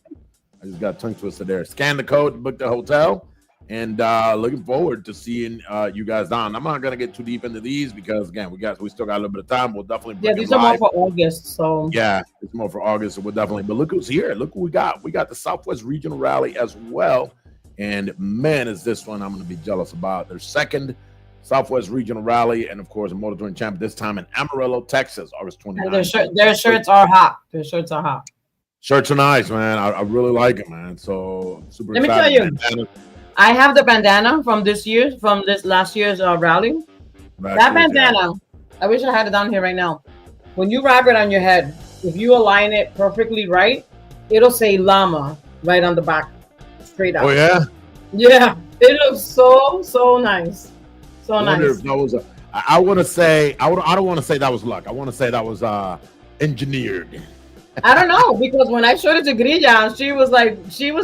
[SPEAKER 2] I just got tongue twisted there. Scan the code to book the hotel. And looking forward to seeing you guys down. I'm not gonna get too deep into these because again, we still got a little bit of time. We'll definitely bring
[SPEAKER 4] these are more for August. So
[SPEAKER 2] it's more for August. So we'll definitely. But look who's here. Look who we got. We got the Southwest Regional Rally as well. And man, is this one I'm going to be jealous about. Their second Southwest Regional Rally, and of course, a motor touring champion this time in Amarillo, Texas, August 29th.
[SPEAKER 4] And their shirts are hot. Their shirts are hot.
[SPEAKER 2] Shirts are nice, man. I really like it, man. So super
[SPEAKER 4] Let me
[SPEAKER 2] excited.
[SPEAKER 4] tell you,
[SPEAKER 2] Bandana.
[SPEAKER 4] I have the bandana from this last year's rally. That bandana, I wish I had it down here right now. When you wrap it on your head, if you align it perfectly right, it'll say LAMA right on the back, straight up.
[SPEAKER 2] Oh yeah.
[SPEAKER 4] Yeah, it looks so nice. So
[SPEAKER 2] I wonder
[SPEAKER 4] nice.
[SPEAKER 2] if that was I want to say I don't want to say that was luck. I want to say that was engineered.
[SPEAKER 4] I don't know, because when I showed it to Grilla, she was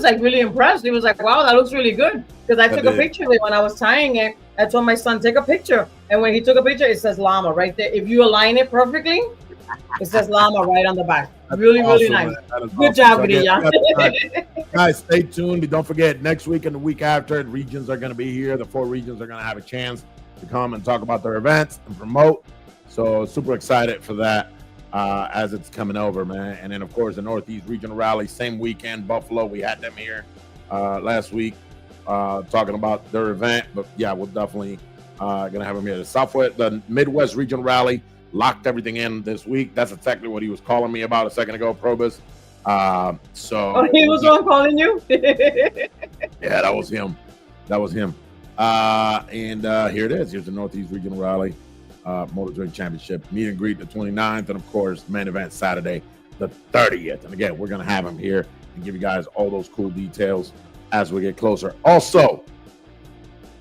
[SPEAKER 4] like really impressed. She was like, "Wow, that looks really good." Because I took a picture of it when I was tying it. I told my son, "Take a picture." And when he took a picture, it says LAMA right there. If you align it perfectly, it says LAMA right on the back. Really,
[SPEAKER 2] Awesome,
[SPEAKER 4] really nice.
[SPEAKER 2] Good
[SPEAKER 4] job,
[SPEAKER 2] again,
[SPEAKER 4] Grilla.
[SPEAKER 2] guys, stay tuned. Don't forget, next week and the week after, the regions are going to be here. The 4 regions are going to have a chance to come and talk about their events and promote. So super excited for that as it's coming over, man. And then, of course, the Northeast Regional Rally, same weekend, Buffalo. We had them here last week talking about their event. But, yeah, we're definitely going to have them here. The Midwest Regional Rally locked everything in this week. That's exactly what he was calling me about a second ago, Probus.
[SPEAKER 4] He was the one calling you?
[SPEAKER 2] Yeah, that was him. And here it is. Here's the Northeast Regional Rally Motor Touring Championship meet and greet the 29th, and of course main event Saturday the 30th. And again, we're gonna have him here and give you guys all those cool details as we get closer. Also,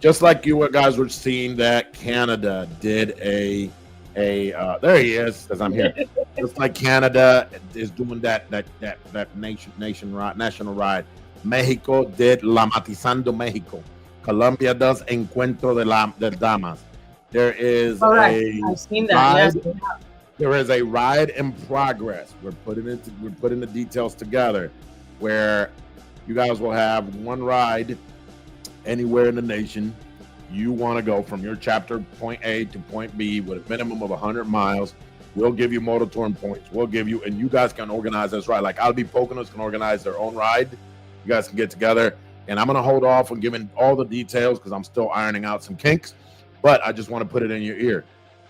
[SPEAKER 2] just like you guys were seeing that Canada did a there he is, because I'm here. Just like Canada is doing that national ride. Mexico did La Matizando Mexico. Colombia does Encuentro de Damas. There is
[SPEAKER 4] I've seen that.
[SPEAKER 2] Ride, there is a ride in progress. We're putting the details together where you guys will have one ride anywhere in the nation you want to go from your chapter point A to point B with a minimum of 100 miles. We'll give you motor touring points. We'll give you, and you guys can organize this ride. Like Albie Poconos can organize their own ride. You guys can get together, and I'm going to hold off on giving all the details because I'm still ironing out some kinks, but I just want to put it in your ear.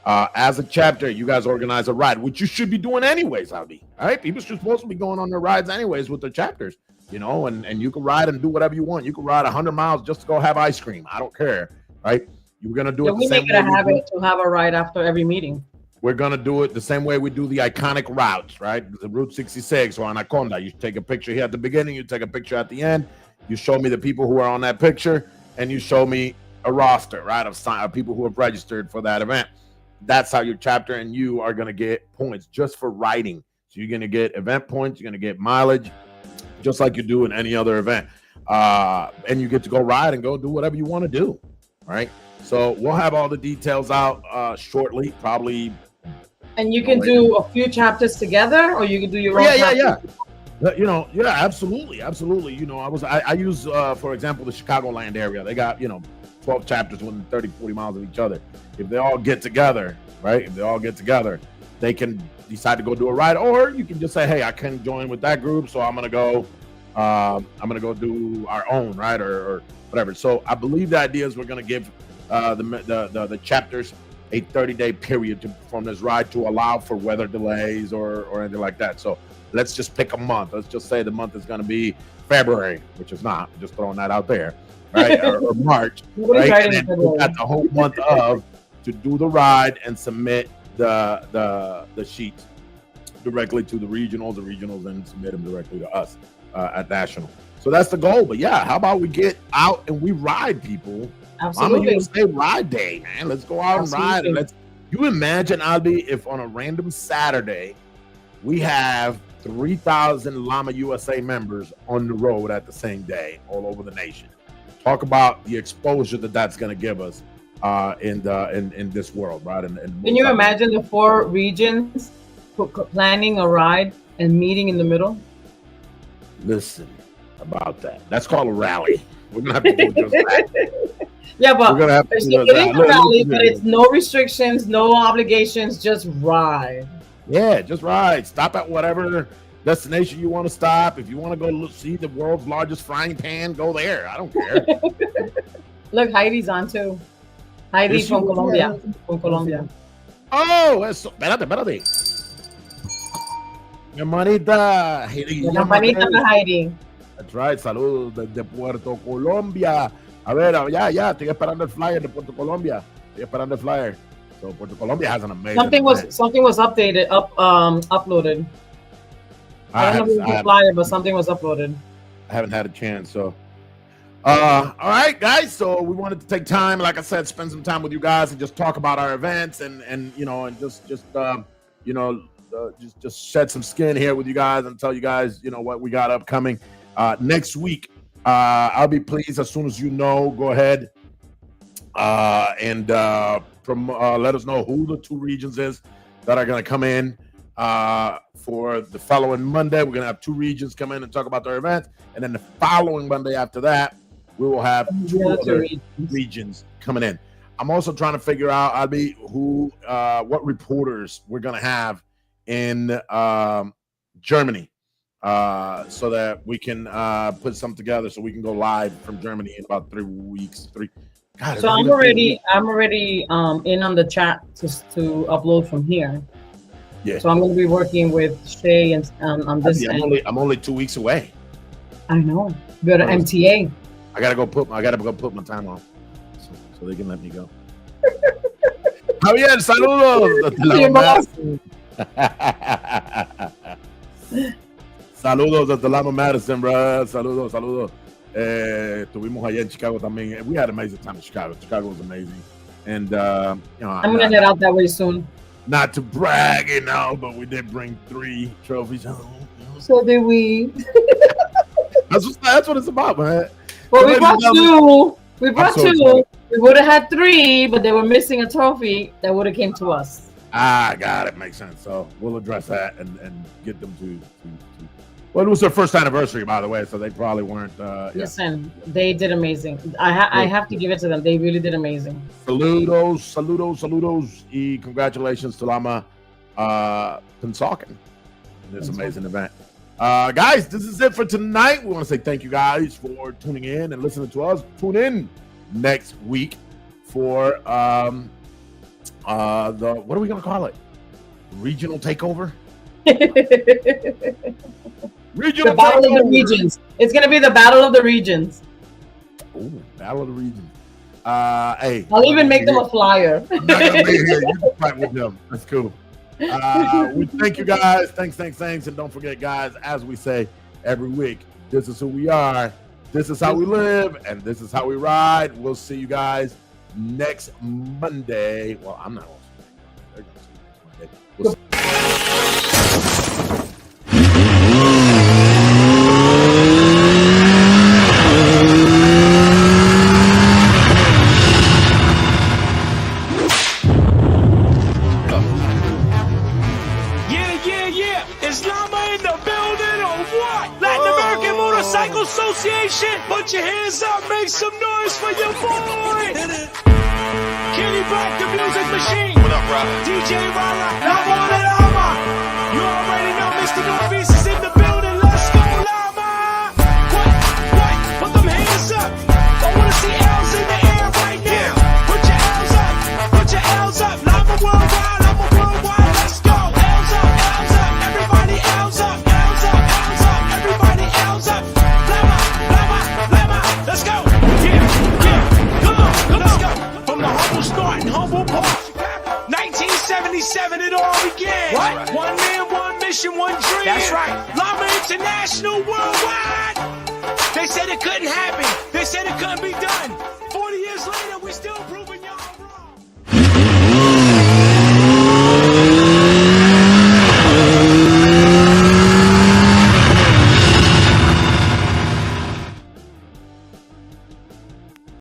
[SPEAKER 2] As a chapter, you guys organize a ride, which you should be doing anyways, Albie. All right? People should supposed to be going on their rides anyways with their chapters, you know, and you can ride and do whatever you want. You can ride 100 miles just to go have ice cream. I don't care, right? You're going to do it the same way. We make it a habit
[SPEAKER 4] to have a ride after every meeting.
[SPEAKER 2] We're going to do it the same way we do the iconic routes, right? The Route 66 or Anaconda. You take a picture here at the beginning, you take a picture at the end, you show me the people who are on that picture, and you show me a roster, right, of people who have registered for that event. That's how your chapter and you are going to get points just for riding. So you're going to get event points, you're going to get mileage, just like you do in any other event. And you get to go ride and go do whatever you want to do, right? So we'll have all the details out shortly, probably.
[SPEAKER 4] And you can do a few chapters together, or you can do your own.
[SPEAKER 2] Yeah. You know, yeah, absolutely. You know, I use, for example, the Chicagoland area. They got, 12 chapters within 30, 40 miles of each other. If they all get together, right? They can decide to go do a ride, or you can just say, hey, I can join with that group, so I'm gonna go do our own, right, or whatever. So I believe the idea is we're gonna give the chapters a 30-day period to perform this ride to allow for weather delays or anything like that. So let's just pick a month. Let's just say the month is going to be February, which is not. Just throwing that out there, right? or March, right? And then we got the whole month to do the ride and submit the sheets directly to the regionals and submit them directly to us at national. So that's the goal. But yeah, how about we get out and we ride, people?
[SPEAKER 4] Absolutely.
[SPEAKER 2] I'm gonna say ride day, man. Let's go out and ride. And you imagine, Albie, if on a random Saturday we have 3,000 LAMA USA members on the road at the same day, all over the nation. Talk about the exposure that's going to give us in this world, right?
[SPEAKER 4] Can you imagine the 4 regions planning a ride and meeting in the middle?
[SPEAKER 2] Listen about that. That's called a rally. We're gonna have to do just that.
[SPEAKER 4] Yeah, but it is a rally, but it's no restrictions, no obligations, just ride.
[SPEAKER 2] Yeah, just ride. Stop at whatever destination you want to stop. If you want to go see the world's largest frying pan, go there. I don't care.
[SPEAKER 4] Look, Heidi's on too. Heidi
[SPEAKER 2] Is she
[SPEAKER 4] from
[SPEAKER 2] on?
[SPEAKER 4] Colombia. From Colombia.
[SPEAKER 2] Oh, eso. Espérate. Mi hermanita.
[SPEAKER 4] Campanita para Heidi.
[SPEAKER 2] That's right. Saludos desde Puerto Colombia. A ver, ya. Estoy esperando el flyer de Puerto Colombia. Estoy esperando el flyer. So Puerto Colombia has an amazing.
[SPEAKER 4] Something was updated, uploaded. I don't know if it was a flyer, but something was uploaded.
[SPEAKER 2] I haven't had a chance. So, all right, guys. So we wanted to take time, like I said, spend some time with you guys and just talk about our events and you know, and just shed some skin here with you guys and tell you guys, you know, what we got upcoming next week. I'll be pleased as soon as you know. Go ahead and let us know who the 2 regions is that are going to come in for the following Monday. We're going to have 2 regions come in and talk about their events, and then the following Monday after that, we will have 2 other regions coming in. I'm also trying to figure out, Albie, what reporters we're going to have in Germany, so that we can put something together so we can go live from Germany in about 3 weeks. God,
[SPEAKER 4] so I'm already in on the chat to upload from here.
[SPEAKER 2] Yeah.
[SPEAKER 4] So I'm going to be working with Shay and on this.
[SPEAKER 2] I'm only 2 weeks away.
[SPEAKER 4] I know. Go to MTA.
[SPEAKER 2] I gotta go put my time on, so they can let me go. Javier, saludos. Saludos desde LAMA Madison, bro. Saludos. Estuvimos allá en Chicago también. We had an amazing time in Chicago. Chicago was amazing. And, I'm
[SPEAKER 4] going to head out that way soon.
[SPEAKER 2] Not to brag, you know, but we did bring 3 trophies home.
[SPEAKER 4] So did we.
[SPEAKER 2] That's what it's about, man.
[SPEAKER 4] Well, we brought 2. We brought 2. We would have had 3, but they were missing a trophy that would have came to us.
[SPEAKER 2] Got it. Makes sense. So we'll address that and get them to well, it was their first anniversary, by the way, so they probably weren't.
[SPEAKER 4] Listen, they did amazing. I have to give it to them. They really did amazing.
[SPEAKER 2] Saludos, y congratulations to LAMA Pensacola in this amazing event. Guys, this is it for tonight. We want to say thank you guys for tuning in and listening to us. Tune in next week for the what are we gonna call it? Regional takeover.
[SPEAKER 4] The Battle of the Regions. It's gonna be the Battle of the Regions.
[SPEAKER 2] Oh, Battle of the Regions. Hey,
[SPEAKER 4] I'll even make them a flyer.
[SPEAKER 2] I'm not gonna be here. You can fight with them. That's cool. We thank you guys. Thanks. And don't forget, guys, as we say every week, this is who we are. This is how we live, and this is how we ride. We'll see you guys next Monday. Well, I'm not going to see you next Monday. We'll see.
[SPEAKER 1] Yeah. Is LAMA in the building or what? Latin American Motorcycle Association, put your hands up, make some noise for your boy. Kenny Black, the music machine. What up, bro? DJ Rala, LAMA. You already know Mr. Northeast is in the building. Let's go, LAMA. What? Put them hands up. I wanna see L's in the air right now. Put your L's up. Put your L's up. LAMA worldwide. Let's go. L's up. Everybody L's up. Everybody L's up. LAMA. Let's go. Yeah. Come on. Let's go. From the humble start in Humble Park, 1977 it all began. What? One man, one mission, one dream. That's right. LAMA International worldwide. They said it couldn't happen. They said it couldn't be done.